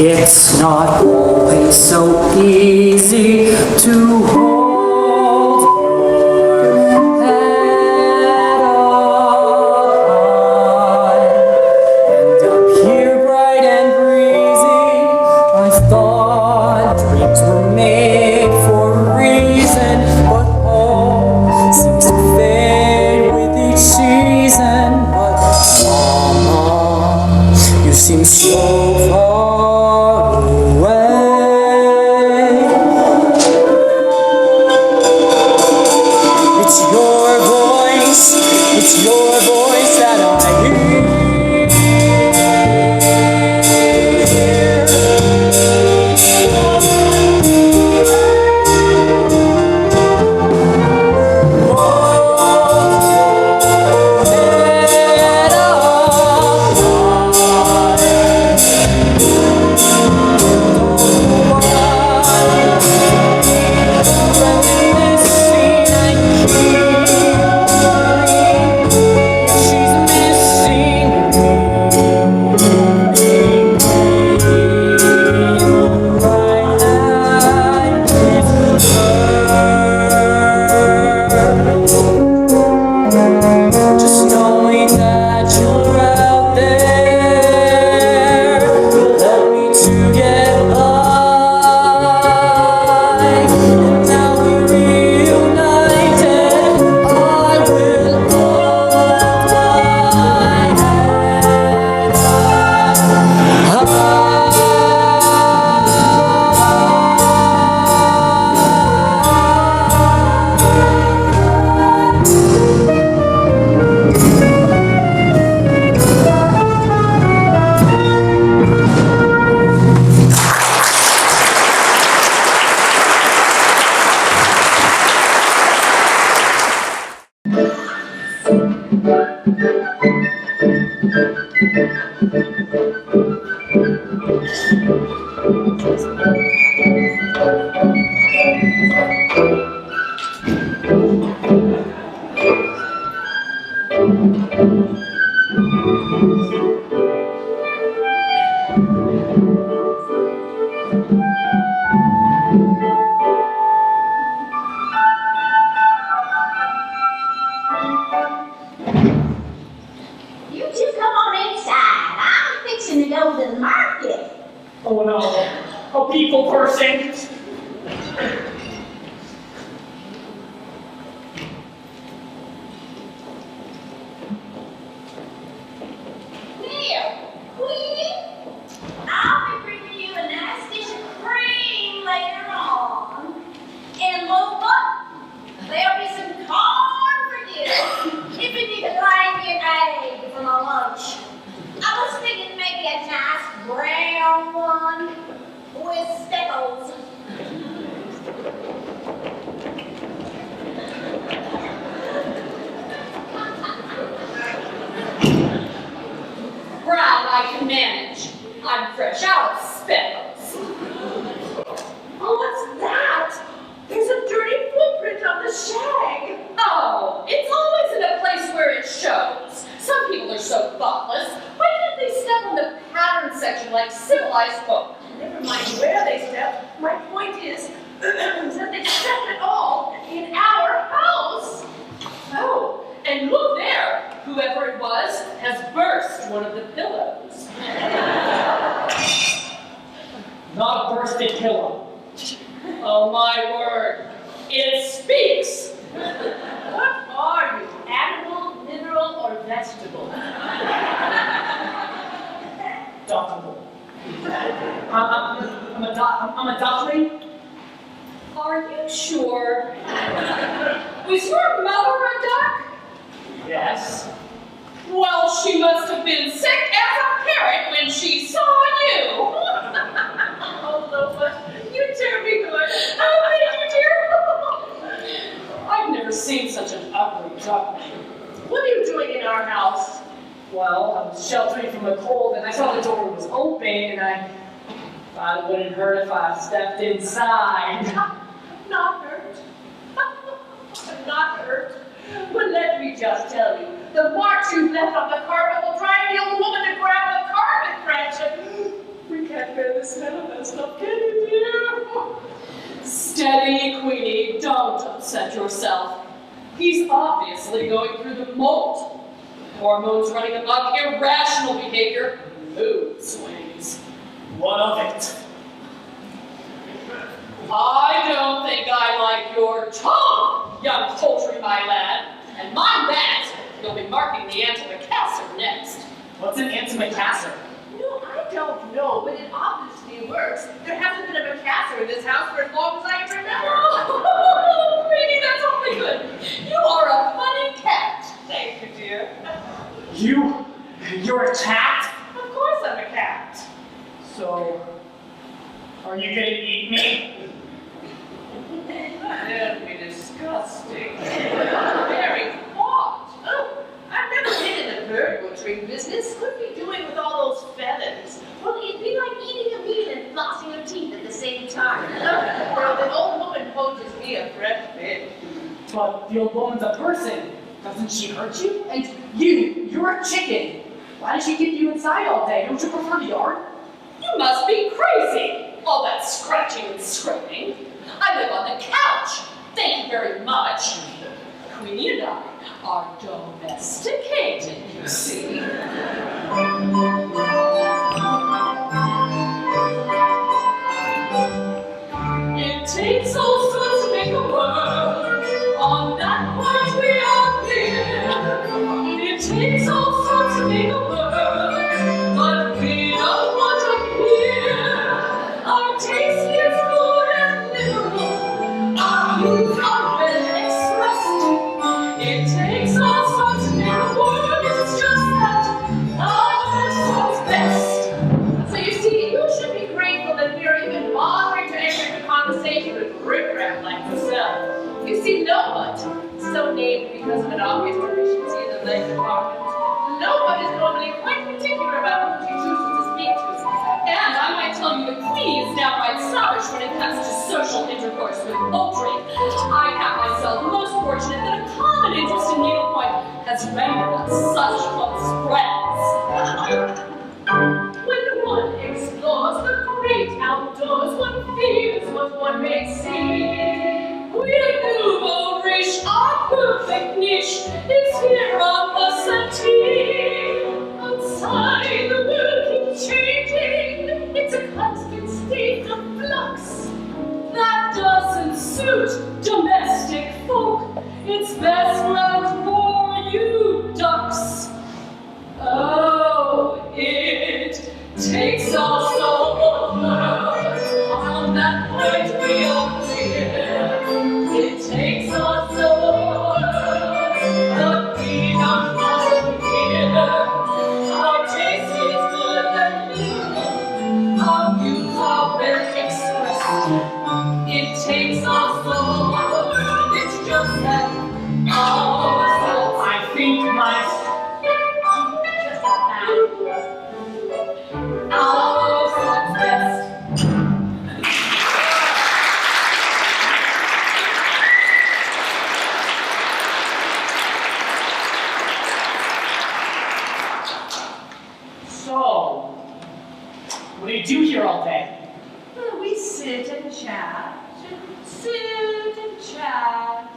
It's not always so easy to hold your head up high. And up here bright and breezy, I thought dreams were made for a reason, but hope seems to fade with each season. But mama, you seem so far away. You two come on inside. I'm fixing to go to the market. Oh no, a people person. Here, Queenie. I'll be bringing you a nice dish of cream later on. And Lola, there'll be some corn for you if you need to grind me an egg for my lunch. I was thinking maybe a nice brown one with speckles. Brown I can manage. I'm fresh out of speckles. Oh, what's that? There's a dirty footprint on the shag. Oh, it's always in a place where it shows. Some people are so thoughtless. Why can't they step on the pattern section like civilized folk? Never mind where they step. My point is that they stepped at all in our house. Oh, and look there. Whoever it was has burst one of the pillows. Not a bursted pillow. Oh my word. It speaks. What are you? Animal, mineral, or vegetable? Duckable. I'm a duckling. Are you sure? Was your mother a duck? Yes. Well, she must have been sick as a parrot when she saw you. Oh, Lola, you tear me good. Oh, thank you, dear. I've never seen such an ugly duckling. What are you doing in our house? Well, I was sheltering from the cold, and I saw the door was open, and I thought it wouldn't hurt if I stepped inside. Not hurt. I'm not hurt. But let me just tell you, the marks you've left on the carpet will drive the old woman to grab the carpet fraction. We can't bear the smell of that stuff, can you, dear? Steady, Queenie. Don't upset yourself. He's obviously going through the mold. Hormones running amok, irrational behavior, mood swings. What of it? I don't think I like your tongue, young poultry, my lad. And mind that, you'll be marking the antimacassar next. What's an antimacassar? No, I don't know, but it obviously works. There hasn't been a macassar in this house for as long as I can remember. Oh, Queenie, that's awfully good. You are a funny cat. Thank you, dear. You're a cat? Of course I'm a cat. So, are you gonna eat me? That'd be disgusting. Very what? Oh, I've never been in the bird butchering business. What are you doing with all those feathers? Well, it'd be like eating a meat and flossing your teeth at the same time. Well, the old woman poaches me a fresh fish. But the old woman's a person. Doesn't she hurt you? And you're a chicken. Why does she keep you inside all day? Don't you prefer the yard? You must be crazy. All that scratching and scraping. I live on the couch. Thank you very much. Queenie and I are domesticated, you see. It takes all sorts to make a world. On that point we are clear. It takes all sorts to make a world, but we don't want to hear. Our taste is good and liberal. Our views are well expressed. It takes all sorts to make a world. It's just that ours is best. So you see, you should be grateful that we are even bothering to enter into conversation with riffraff like yourself. You see, Noah, so named because of an obvious deficiency in the leg department, Noah is normally quite particular about who she chooses to speak to. And I might tell you so most fortunate that a common interest in needlepoint has rendered us such close friends. When one explores the great outdoors, one feels what one may see. We nouveau riche, our perfect niche is here on the settee. Outside, the world keeps changing. It's a constant state of flux. That doesn't suit domestic folk. It's best left for you ducks. Oh, it takes all so on that point we are clear. It takes all so but we don't know here. Our taste is good and new. Our views are well expressed. It takes all so it's just that I think my So, what do you do here all day? Well, we sit and chat,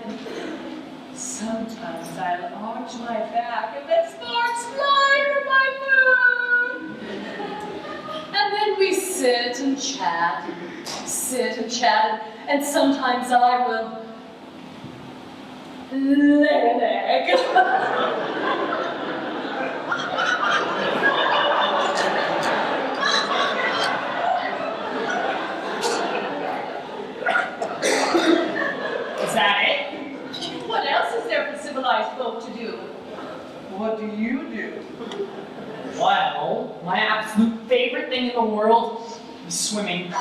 and sometimes I'll arch my back and let sparks fly from my moon. And then we sit and chat, and sometimes I will lay an egg. Is that it? What else is there for civilized folk to do? What do you do? Well, my absolute favorite thing in the world is swimming.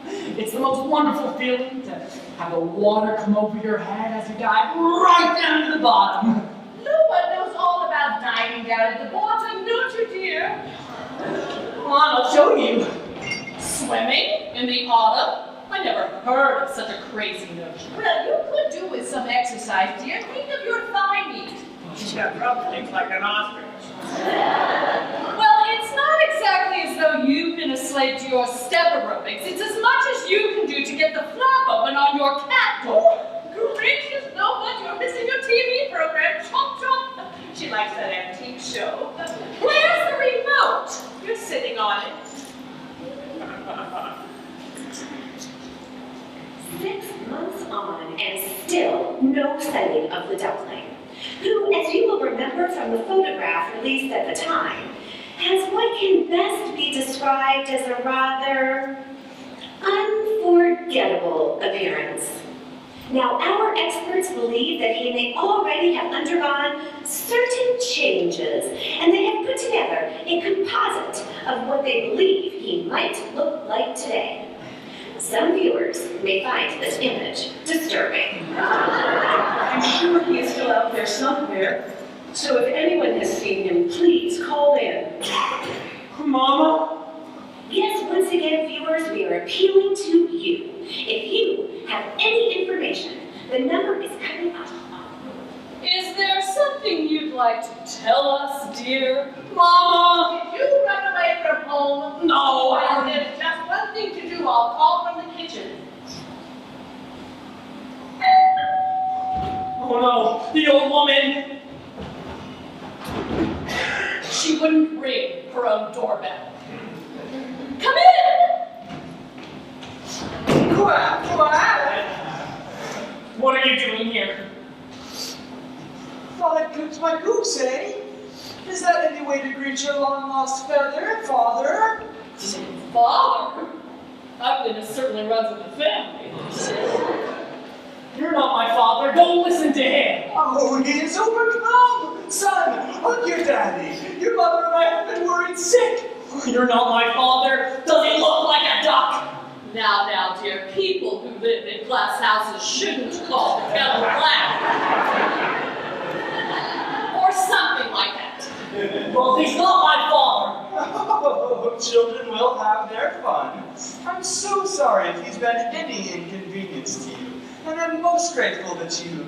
It's the most wonderful feeling to have the water come over your head as you dive right down to the bottom. No one knows all about diving down at the bottom, don't you, dear? Come on, I'll show you. Swimming in the autumn? I never heard of such a crazy notion. Well, you could do with some exercise, dear. Think of your thigh meat. Yeah, rub things like an ostrich. Well, it's not exactly as though you've been a slave to your step aerobics. It's as much as you can do to get the flap open on your cat door. Gracious, no, but you're missing your TV program. Chomp, chomp. She likes that antique show. Where's the remote? You're sitting on it. 6 months on and still no sighting of the duckling, who, as you will remember from the photograph released at the time, has what can best be described as a rather unforgettable appearance. Now, our experts believe that he may already have undergone certain changes, and they have put together a composite of what they believe he might look like today. Some viewers may find this image disturbing. I'm sure he is still out there somewhere, so if anyone has seen him, please call in. Mama? Yes, once again, viewers, we are appealing to you. If you have any information, the number is coming up. Is there something you'd like to tell us, dear? Mama! Did you run away from home? No, Well, there's just one thing to do. I'll call from the kitchen. Oh no, the old woman! She wouldn't ring her own doorbell. Come in! What are you doing here? Thought I cooked my goose, eh? Is that any way to greet your long-lost feather, father? Father? Ugliness certainly runs in the family. You're not my father, don't listen to him! Oh, he is overcome! Son, hug your daddy. Your mother and I have been worried sick. You're not my father, does he look like a duck? Now, dear, people who live in glass houses shouldn't call the kettle black. Or something like that. Well, he's not my father. Oh, children will have their fun. I'm so sorry if he's been any inconvenience to you. and I'm most grateful that you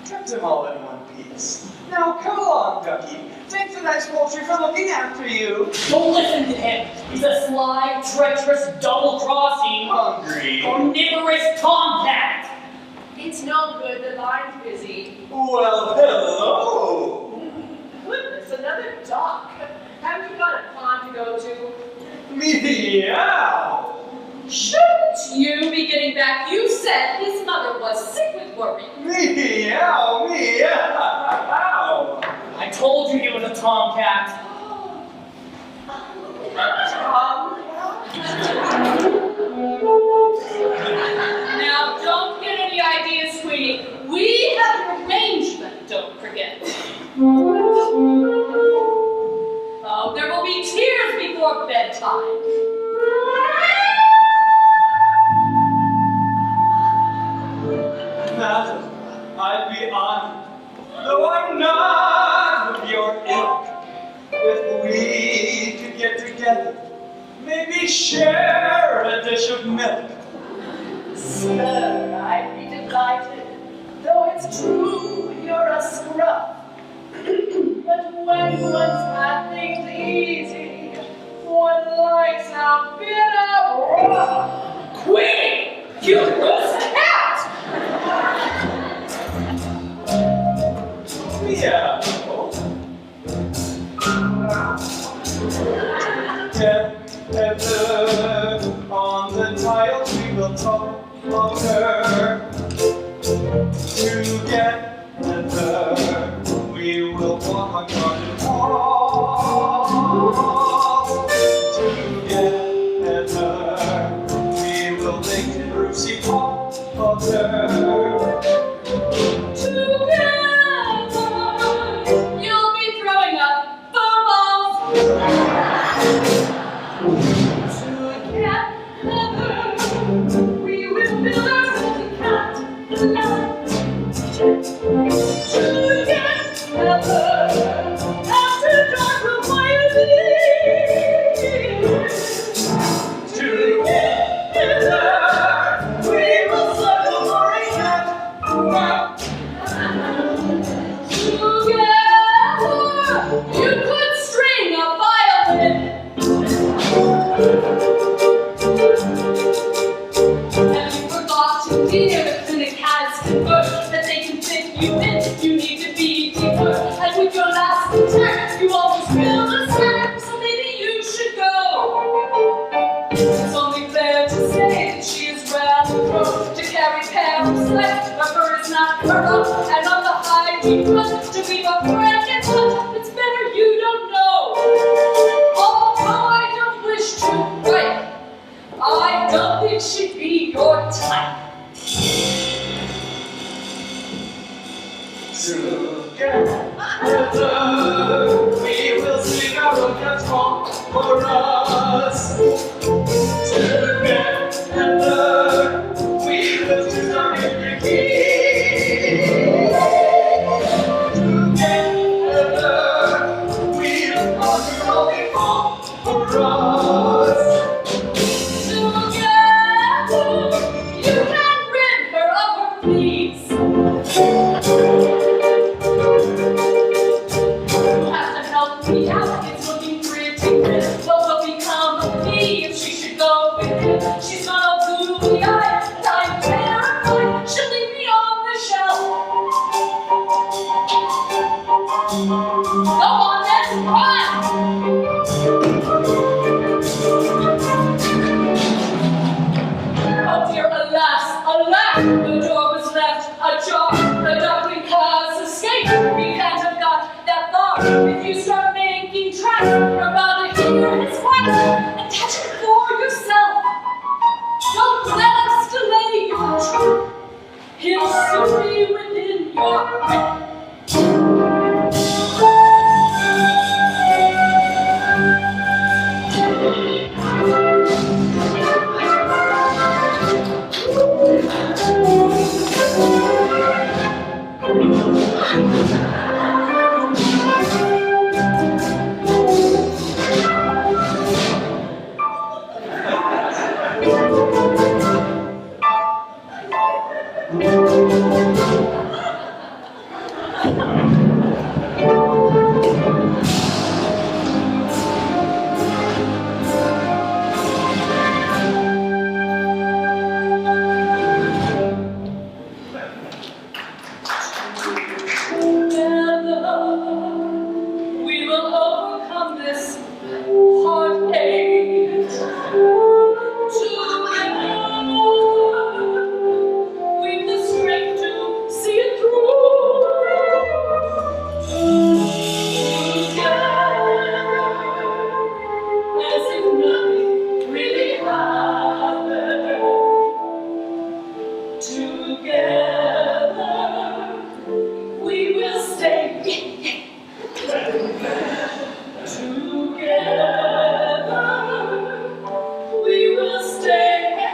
kept them all in one piece. Now come along, Ducky. Thank the nice poultry for looking after you. Don't listen to him. He's a sly, treacherous, double-crossing, Hungry. omnivorous tomcat. It's no good, the line's busy. Well, hello. Goodness, another duck. Haven't you got a pond to go to? Meow. Shouldn't you be getting back? You said his mother was sick with worry. Meow, meow. I told you he was a tomcat. Now, don't get any ideas, sweetie. We have an arrangement, don't forget. Oh, there will be tears before bedtime. Madam, I'd be honored, though I'm not of your ilk, if we could get together, maybe share a dish of milk. Sir, I'd be delighted, though it's true you're a scruff. But when one's had things easy, one likes a bit of rough. Queenie, you loose cat! Yeah. Together on the tiles we will talk longer. Together we will walk on garden walks. Together we will make Brucey popular. You'll be throwing up footballs. Together, we will build ourselves a cat. Together, after dark we'll quietly. Together we will circle for a cat. Together, you could string a violin. And you forgot to dear in the cat's convert that they can fit you in. You need to be deeper. And with your last attack, you almost filled a sack. So maybe you should go. It's only fair to say that she is rather prone to carry parasites. But her is not her own. And on the high deep run to be a friend and one. It's better you don't know. Although I don't wish to write, I don't think she'd be your type. Together we will sing our own cat's song for us. Together we will choose our favorite key. Together we'll conquer all they fall for us. Together, you can rid her of her fleas. You have to help me out. It's looking pretty good. What will become of me if she should go with him? She's got all googly eyes, and I'm terrified she'll leave me on the shelf. Go on then, run! Oh dear, alas, alas, the door was left ajar. The duckling has escaped. We can't have got that far. If you start making tracks, we're about to hear his quacks and catch it for yourself. stay.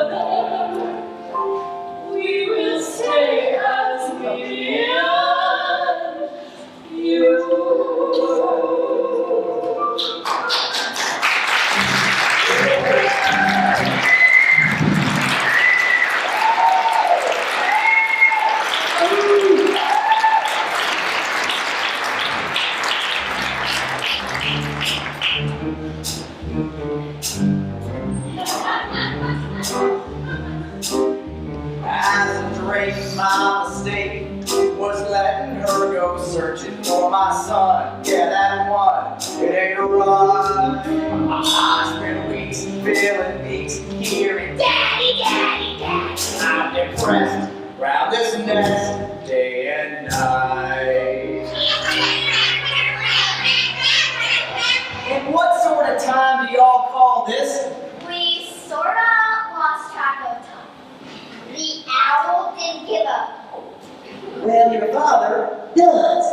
Together, we will stay as me and you. As a dream, my mistake was letting her go searching for my son. Yeah, that one. It ain't right. I spent weeks filling weeks hearing Daddy, Daddy, Daddy. I'm depressed round this nest day and night. And what sort of time do y'all call this? We sorta lost track of time. The owl didn't give up. Well, your father does.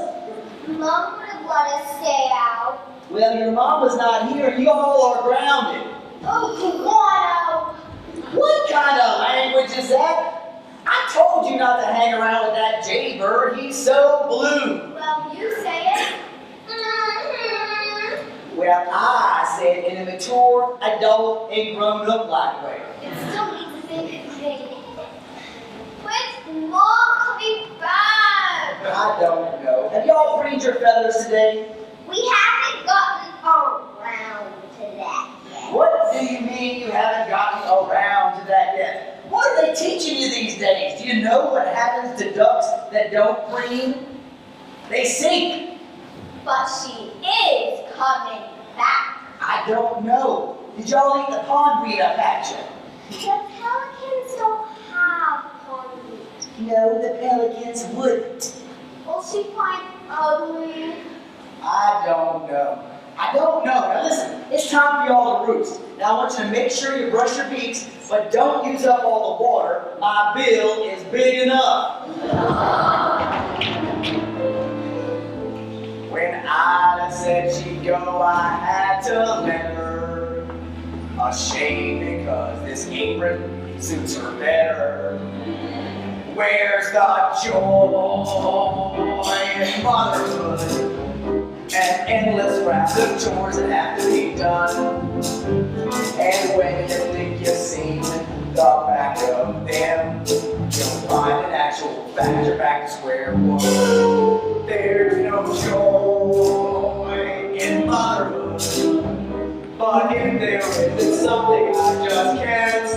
Mom would have let us stay out. Well, your mom was not here. Y'all are grounded. Oh, What kind of language is that? I told you not to hang around with that jaybird. He's so blue. well, you say it. Well, I said it in a mature, adult, and grown-up-like way. It still means the same thing. When's Mom coming back? I don't know. Have y'all preened your feathers today? We haven't gotten around to that yet. What do you mean you haven't gotten around to that yet? What are they teaching you these days? Do you know what happens to ducks that don't preen? They sink. But she is coming back. I don't know. Did y'all eat the pondweed up at you? The pelicans don't have pondweed. No, the pelicans wouldn't. Will she find ugly? I don't know. I don't know. Now listen, it's time for y'all to roost. Now I want you to make sure you brush your beaks, but don't use up all the water. My bill is big enough. When Ida said she'd go, I had to let her. Ashamed because this apron suits her better. Where's the joy in motherhood? An endless round of chores that have to be done. And when you think you've seen the back of them, you'll find an actual fact you're back to square one. There's no joy in motherhood, but if there isn't something I just can't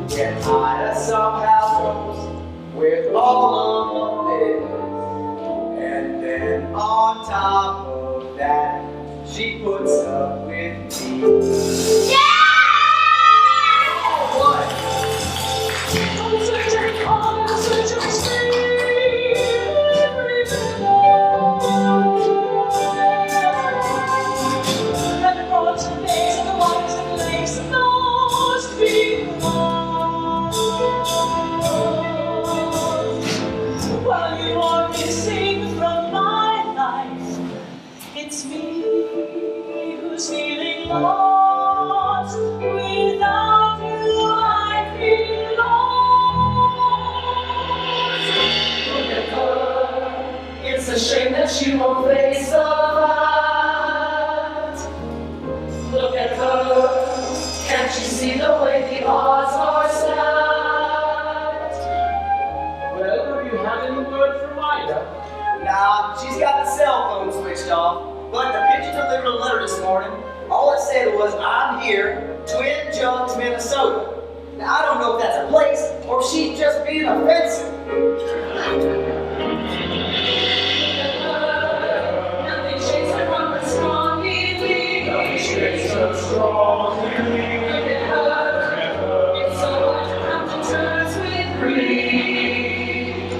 see, yet Ida somehow goes with all of this. And then on top of that, she puts up with me. Yeah! What? On such a street, and the roads and bays and the waters and lakes must be lost. While you are missing from my life, it's me who's feeling lost. Without you, I feel lost. Look at her. It's a shame that she won't face the light. Look at her. Can't you see the way the odds are stacked? Well, have you had any word from Ida? Nah, she's got the cell phone switched off, but the pigeon delivered a letter this morning. All it said was, I'm here, Twin Jugs, Minnesota. Now, I don't know if that's a place or if she's just being offensive. Nothing shakes her from her strong belief. Nothing shakes her strong belief. Look at her. It's so hard to come to terms with grief.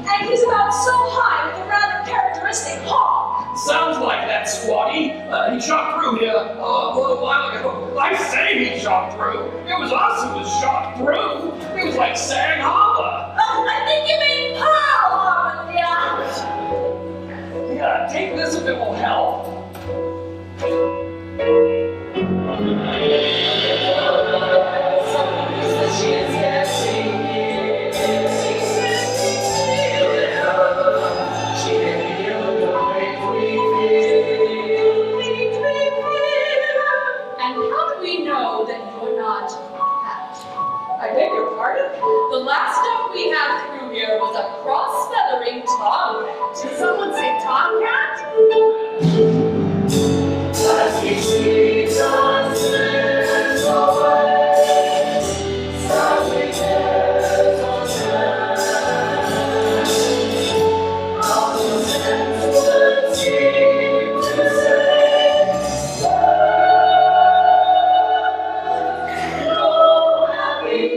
And he's about so high with a rather characteristic honk. Sounds like that, Squatty. He shot through here a little while ago. I say he shot through. It was us who was shot through. It was like Sag Harbor. Oh, I think you mean Pearl Harbor, yeah. take this if it will help. And how do we know that you're not cat? I beg your pardon? The last stuff we had through here was a cross-feathering tomcat. Did someone say tomcat? As he sleeps on stairs away, sadly cares on earth. How the sense would seem to say, "Oh, happy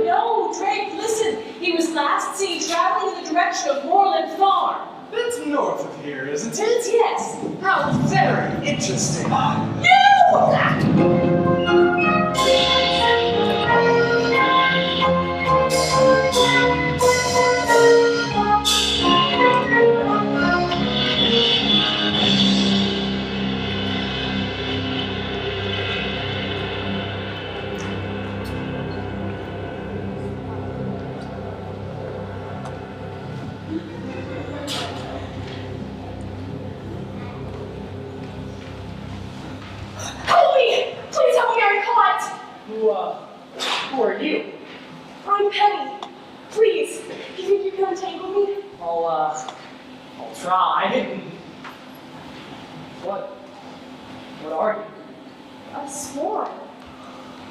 No, Drake, listen. He was last seen traveling in the direction of Moorland Farm. That's north of here, isn't it? Yes. How very interesting. Help me! Please help me, I'm caught! Who are you? I'm Penny. Please, you think you can untangle me? I'll try. What are you? A swan.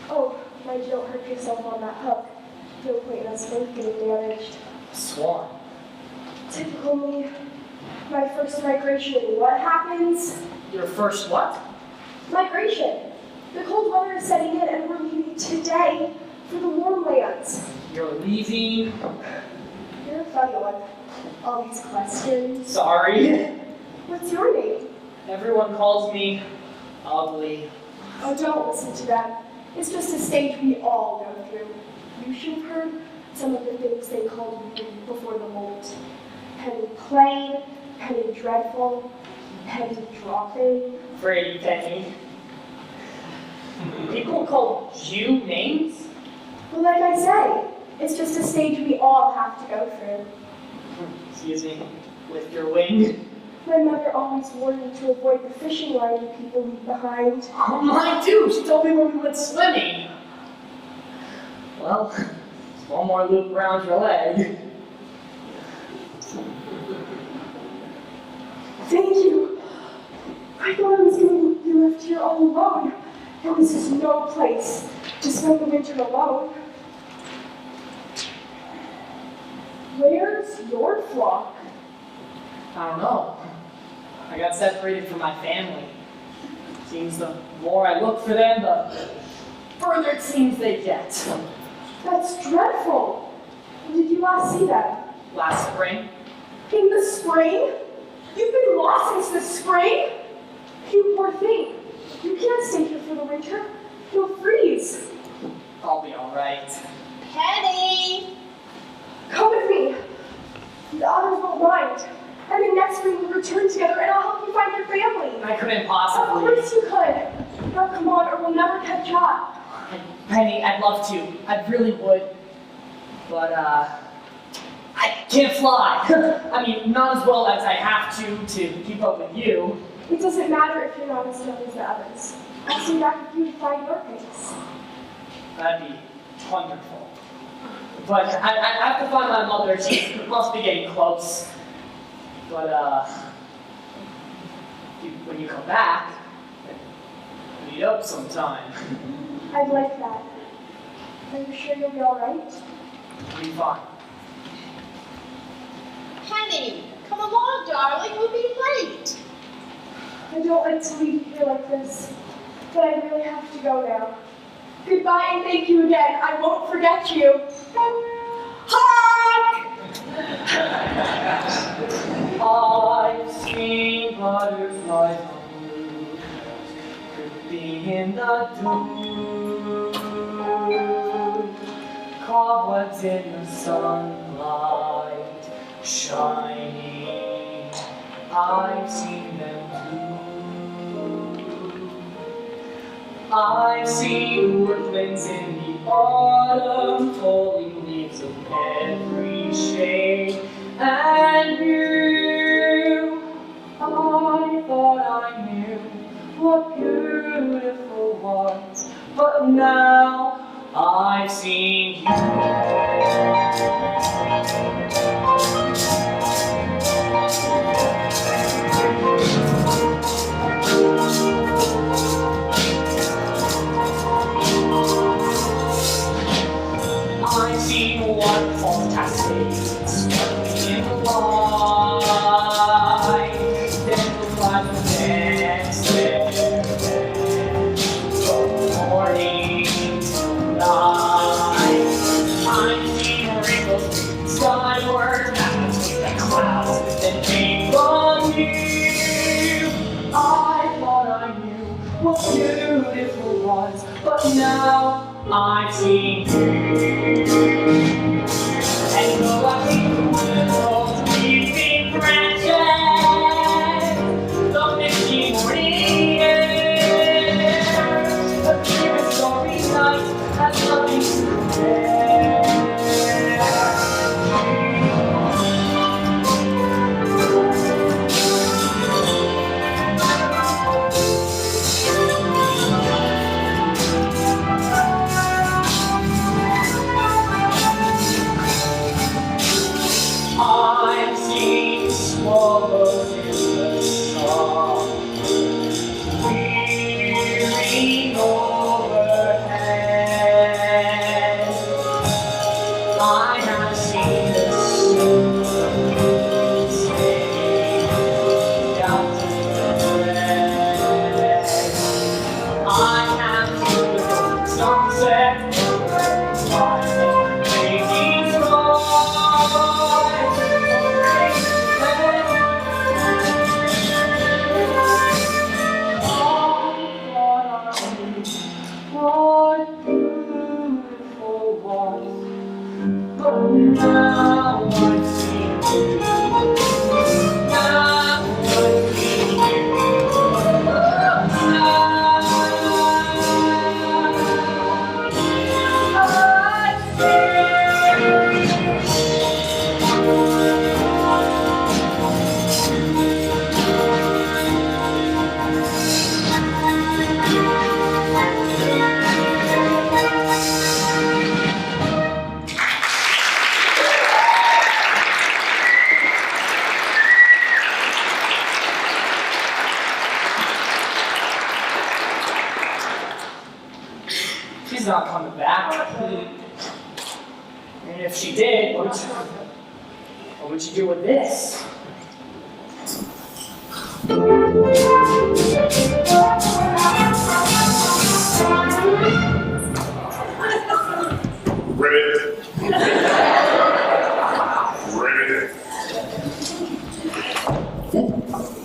Oh, mind you don't hurt yourself on that hook. No point in us both getting damaged. Swan. Typical me. My first migration. What happens? Your first what? Migration. The cold weather is setting in and we're leaving today for the warm lands. You're leaving? You're a funny one. All these questions. Sorry. What's your name? Everyone calls me ugly. Oh, don't listen to that. It's just a stage we all go through. You should have heard some of the things they called me before the mold. Penny plain, Penny dreadful, Penny dropping. Brady Penny. People call you names? Well, like I say, it's just a stage we all have to go through. Excuse me. With your wing. My mother always warned me to avoid the fishing line you people leave behind. Oh, mine too. She told me when we went swimming. Well, one more loop around your leg. Thank you. I thought I was going to be left here all alone. And this is no place to spend the winter alone. Where's your flock? I don't know. I got separated from my family. Seems the more I look for them, the further it seems they get. That's dreadful. When did you last see them? Last spring, In the spring? You've been lost since the spring? You poor thing. You can't stay here for the winter. You'll freeze. I'll be alright. Penny! Come with me. The others won't mind. And then next spring we'll return together and I'll help you find your family. I couldn't Of possibly. course you could. Now come on or we'll never catch up. Penny, I'd love to. I really would. But, I can't fly. I mean, not as well as I have to keep up with you. It doesn't matter if you're not as young as the others. I'll stay back with you to find your pace. That'd be wonderful. But I have to find my mother. She must be getting close. But, when you come back, meet up sometime. I'd like that. Are you sure you'll be alright? It'll be fine. Penny, come along, darling. We'll be late. I don't like to leave you here like this, but I really have to go now. Goodbye and thank you again. I won't forget you. Honk! I've seen butterflies on the roof, dripping in the dew, cobwebs in the sunlight. shining. I've seen them too. I've seen woodlands in the autumn, falling leaves of every shade. And you, I thought I knew what beautiful was, but now I've seen you. I've seen waterfalls, cascades, sparkling in the light. Then the light dancing from morning till night. I've seen rainbows skyward, mountains with the clouds that came from you. I thought I knew what beautiful was, but now I've seen you. And though I've seen the world's leafing branches, the misty morning air, the clear starry night has nothing to compare. I've seen swallows in the song, weaving overhead. I have seen the sun sailing down to the west. I have seen the sunset rising, blazing what beautiful was, but now I've seen you. Now I've seen you. She's not coming back. And if she did, what would you do with this? Ribbit. Ribbit.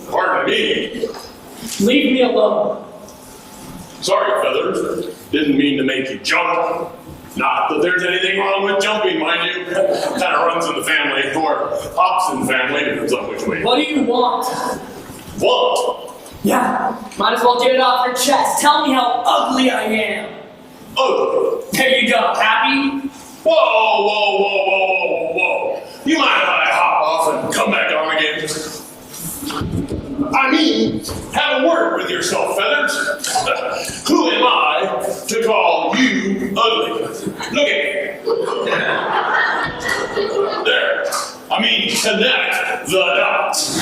Pardon me. Leave me alone. Sorry, Feathers. Didn't mean to make you jump. Not that there's anything wrong with jumping, mind you. Kind of runs in the family, or hops in the family, depends on which way. What do you want? What? Yeah, might as well get it off your chest. Tell me how ugly I am. Ugly? There you go. Happy? Whoa, whoa, whoa, whoa, whoa, whoa. You mind if I hop off and come back on again? I mean, have a word with yourself, Feathers. Who am I to call you ugly? Look at me. There. I mean, connect the dots.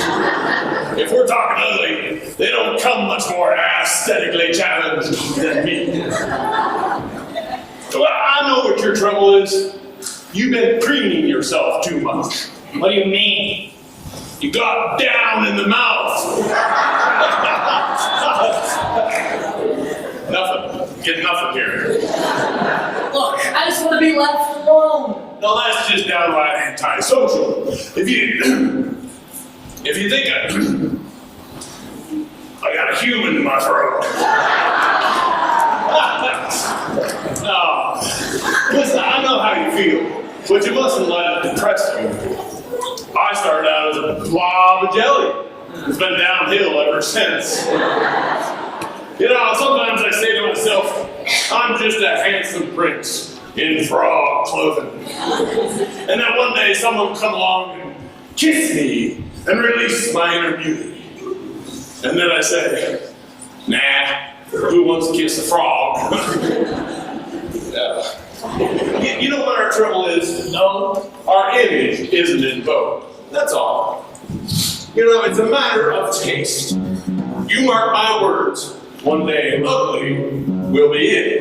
If we're talking ugly, they don't come much more aesthetically challenged than me. Well, I know what your trouble is. You've been preening yourself too much. What do you mean? You got down in the mouth. Nothing. Get nothing here. Look, I just want to be left alone. No, that's just downright antisocial. If you think I got a human in my throat. No, listen, I know how you feel, but you mustn't let it depress you. I started out as a blob of jelly. It's been downhill ever since. You know, sometimes I say to myself, I'm just a handsome prince in frog clothing. And then one day someone will come along and kiss me and release my inner beauty. And then I say, nah, who wants to kiss a frog? You know what our trouble is? No, our image isn't in vogue. That's all. You know, it's a matter of taste. You mark my words, one day ugly will be in.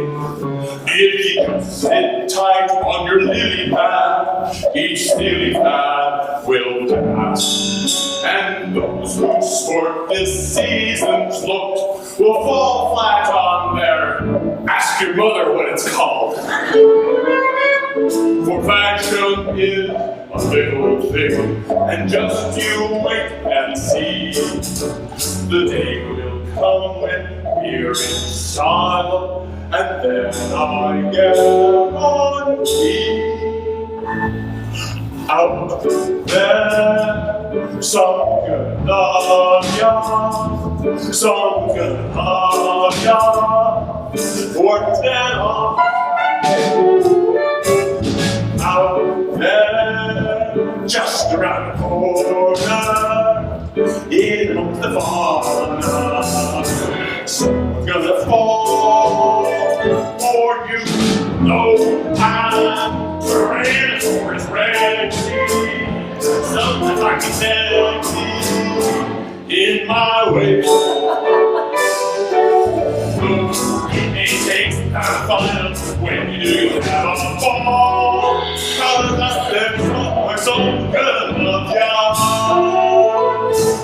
If you sit tight on your lily pad, each lily pad will pass. And those who sport this season's look will fall flat on their ask your mother what it's called. For fashion is a little thing, and just you wait and see. The day will come when we're in style, and then I get on me. Out there, some good love ya, some good love ya, work that off. Out there, just around the corner, in the fauna, someone's gonna fall for you. No time praying for his recipe. Something like a sexy in my way. It takes time to find when you do have a fall. Cause out there somewhere some good love ya.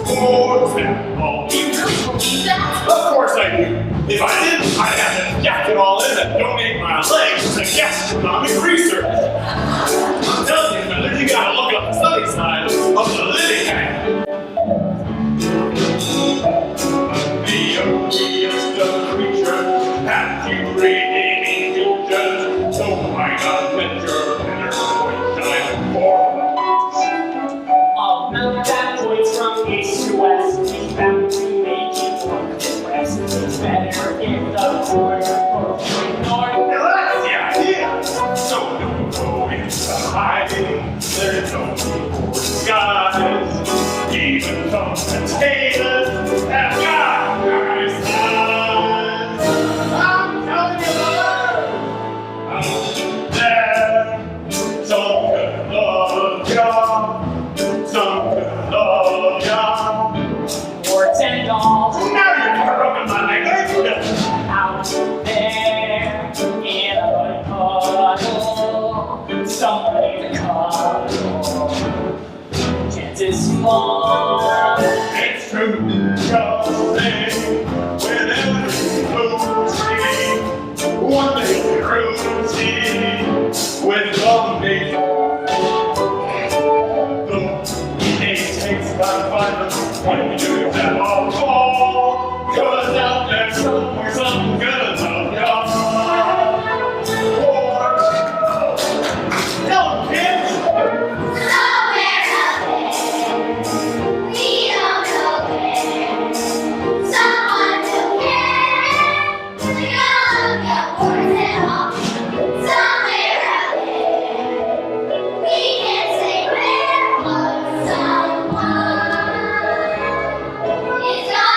Oh, you really believe that? Of course I do. If I didn't, I'd have to jack it all in and donate my legs to gastronomic research. I'm telling you, man, you gotta look up the sunny side of the lily pad. The ugliest of creatures have you reading angels. So why not let your better voice shine forth? I'll melt that voice from east to west. We found to make it work the rest. It's better if the chords are both ignored. Now that's the idea. So don't go into hiding. There's no need for disguise. Even some potatoes have got nice eyes. I'm telling you, out there, some good love ya, some good love ya. Warts and all Now you're interrupting my language. out there in a puddle. Somebody to cuddle. Chance is small. It's true, just say, with every blue tree, one day cruising with Montview. It takes time to find them when you do that all fall. Cause out there somewhere some good love ya. Or, tell them, kids. Somewhere out there, we don't know where. Someone will care. We all got words and all. Somewhere out there, we can't say where, but someone is gonna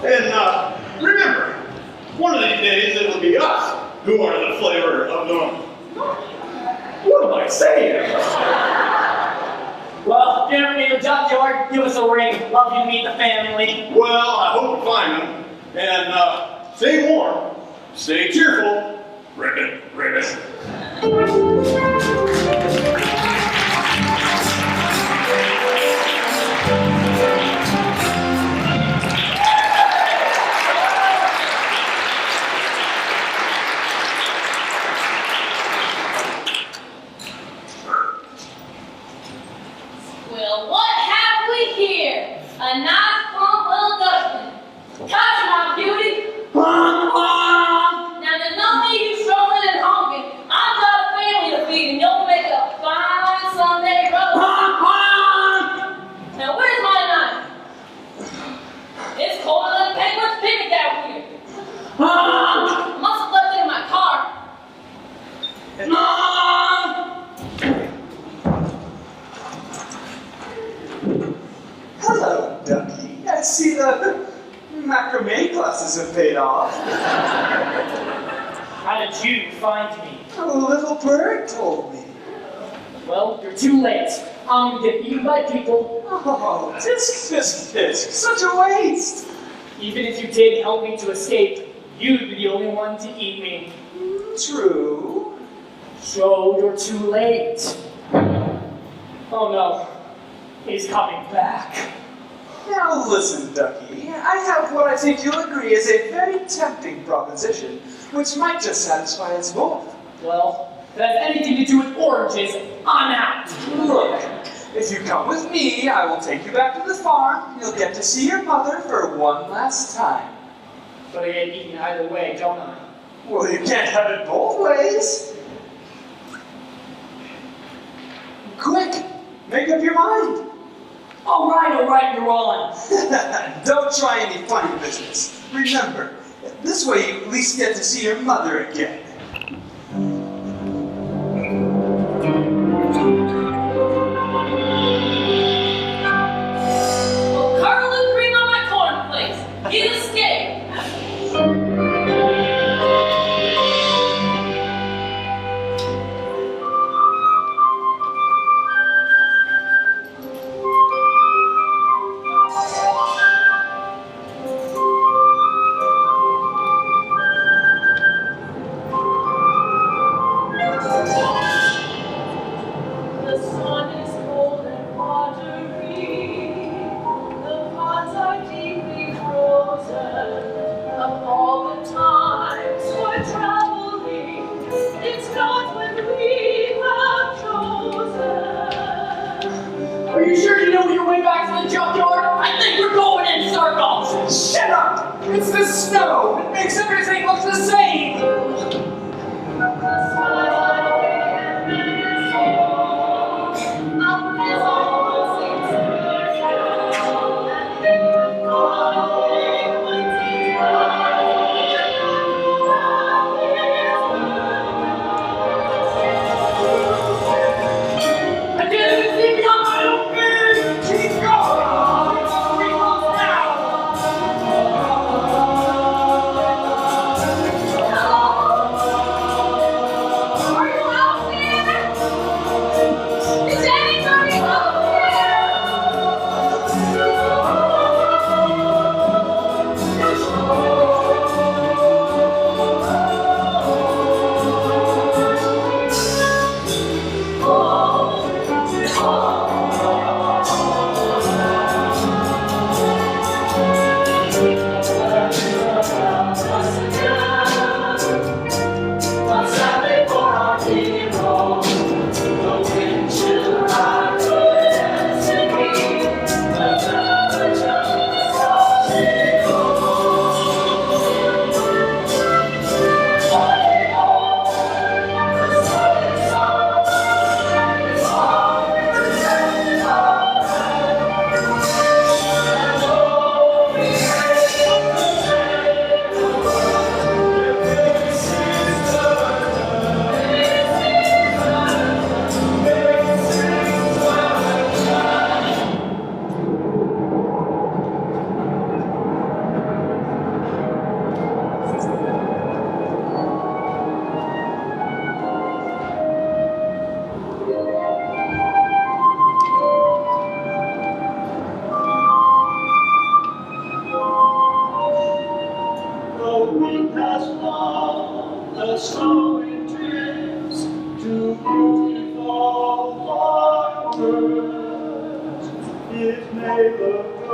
And remember, one of these days it'll be us who are the flavor of the... What am I saying? Well, if you're ever in the junkyard, give us a ring. Love you to meet the family. Well, I hope to find them. And stay warm, stay cheerful. Ribbit, ribbit. Well, what have we here? A nice plump little Dutchman. Touch my beauty. Now, there's no need you struggling and honking. I've got a family to feed, and you'll make a fine Sunday roast. Now, where's my knife? It's colder than a penguin's picnic out here. Must have left it in my car. Hello, Ducky. I see the macrame classes have paid off. How did you find me? A little bird told me. Well, you're too late. I'm gonna get eaten by people. Oh, tisk, such a waste. Even if you did help me to escape, you'd be the only one to eat me. True. So you're too late. Oh no, he's coming back. Now listen, Ducky. I have what I think you'll agree is a very tempting proposition, which might just satisfy us both. Well, if it has anything to do with oranges, I'm out. Look, if you come with me, I will take you back to the farm. You'll get to see your mother for one last time. But I get eaten either way, don't I? Well, you can't have it both ways. Quick, make up your mind. All right, you're on. Don't try any funny business. Remember, this way you at least get to see your mother again. Well, curl and cream on my cornflakes. You escape. The sun is cold and watery. The ponds are deeply frozen. Of all the times for traveling, it's not when we have chosen. Are you sure you know your way back to the junkyard? I think we're going in circles. Shut up! It's the snow! It makes everything look the same! The sky like and the soul. Up is all seems to down, and then falling when it's I can't even see beyond my own feet. Keep going! It's 3 months now!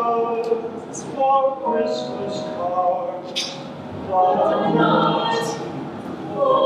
birds for Christmas cards, but not for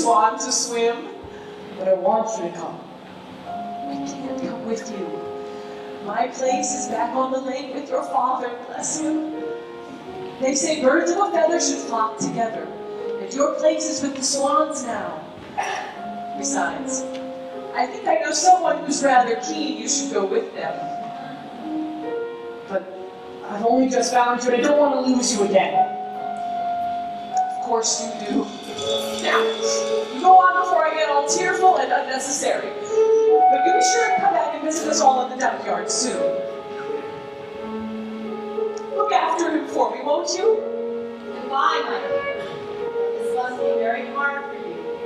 swan to swim. But I want you to come. I can't come with you. My place is back on the lake with your father, bless him. They say birds of a feather should flock together, and your place is with the swans now. Besides, I think I know someone who's rather keen you should go with them. but I've only just found you and I don't want to lose you again. Of course you do. Now, you go on before I get all tearful and unnecessary. But you be sure to come back and visit us all in the junkyard soon. Look after him for me, won't you? Goodbye, my dear. This must be very hard for you.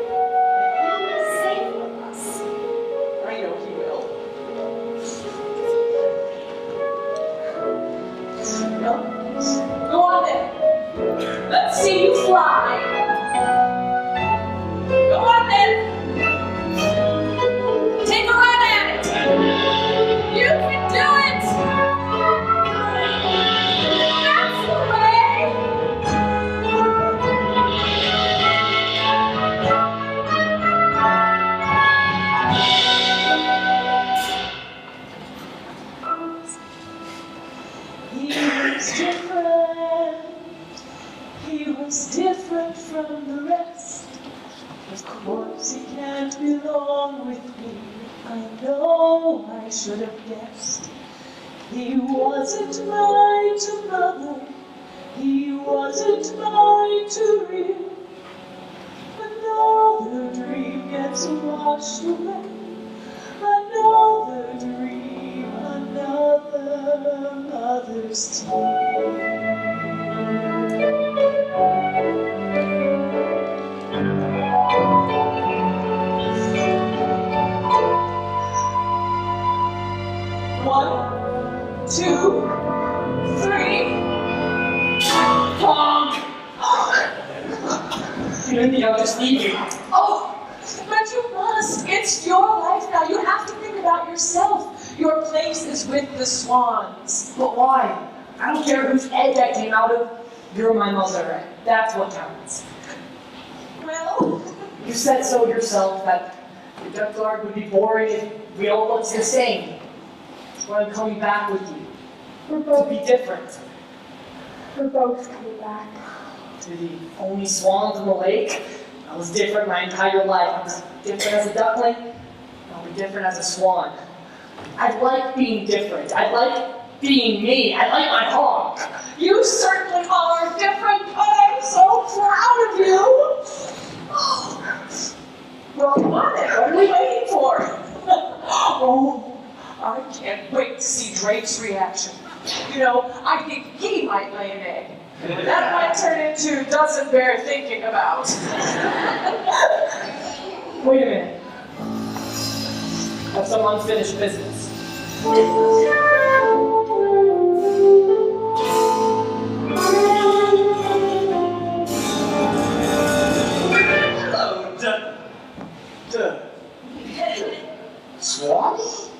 But he'll be safe with us. I know he will. Well, go on then. Let's see you fly. Go on then. Take a run at it. You can do it. That's the way. He was different. He was different from the rest. Of course he can't belong with me. I know I should have guessed. He wasn't mine to mother. He wasn't mine to rear. Another dream gets washed away. Another dream, another mother's tear. One, two, three. Honk! You think I'll just leave you? Oh, but you must. It's your life now. You have to think about yourself. Your place is with the swans. But why? I don't care whose egg that came out of. You're my mother. That's what counts. Well, You said so yourself that the junkyard would be boring if we all looked the same. That's why I'm coming back with you. To be different. We're both coming back. To the only swans in the lake. I was different my entire life. I was different as a duckling. I'll be different as a swan. I like being different. I like being me. I like my Honk. you certainly are different, but I'm so proud of you. Well, come on then. What are we waiting for? Oh, I can't wait to see Drake's reaction. You know, I think he might lay an egg. That might turn into doesn't bear thinking about. Wait a minute. I have some unfinished business. Hello, Swanee?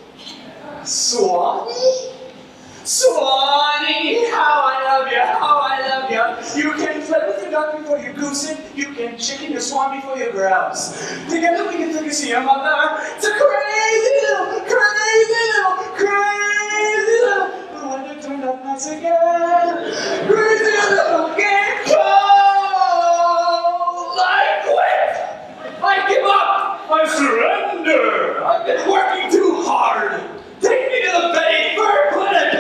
Swanee? Swanee, how I love you, how I love you. You can play with your duck before you goose it. You can chicken your swan before you grouse. Together we can take a see your mother. It's a crazy little, but when it turned up nice again, crazy little game cold. I quit. I give up. I surrender. I've been working too hard. Take me to the Betty Fur Clinic.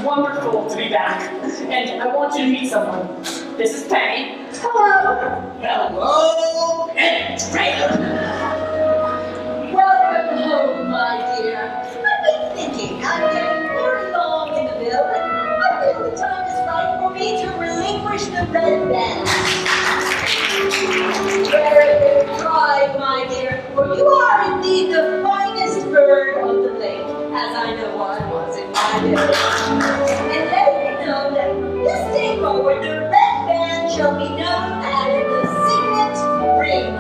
Wonderful to be back, and I want you to meet someone. This is Penny. Hello. Hello, Penny. Welcome home, my dear. I've been thinking. I'm getting very long in the bill, and I feel the time is right for me to relinquish the red band. Very good drive, my dear, for you are indeed the finest bird of the lake, as I know I was in my day. And let me know that from this day forward, the red shall be known as the signet ring.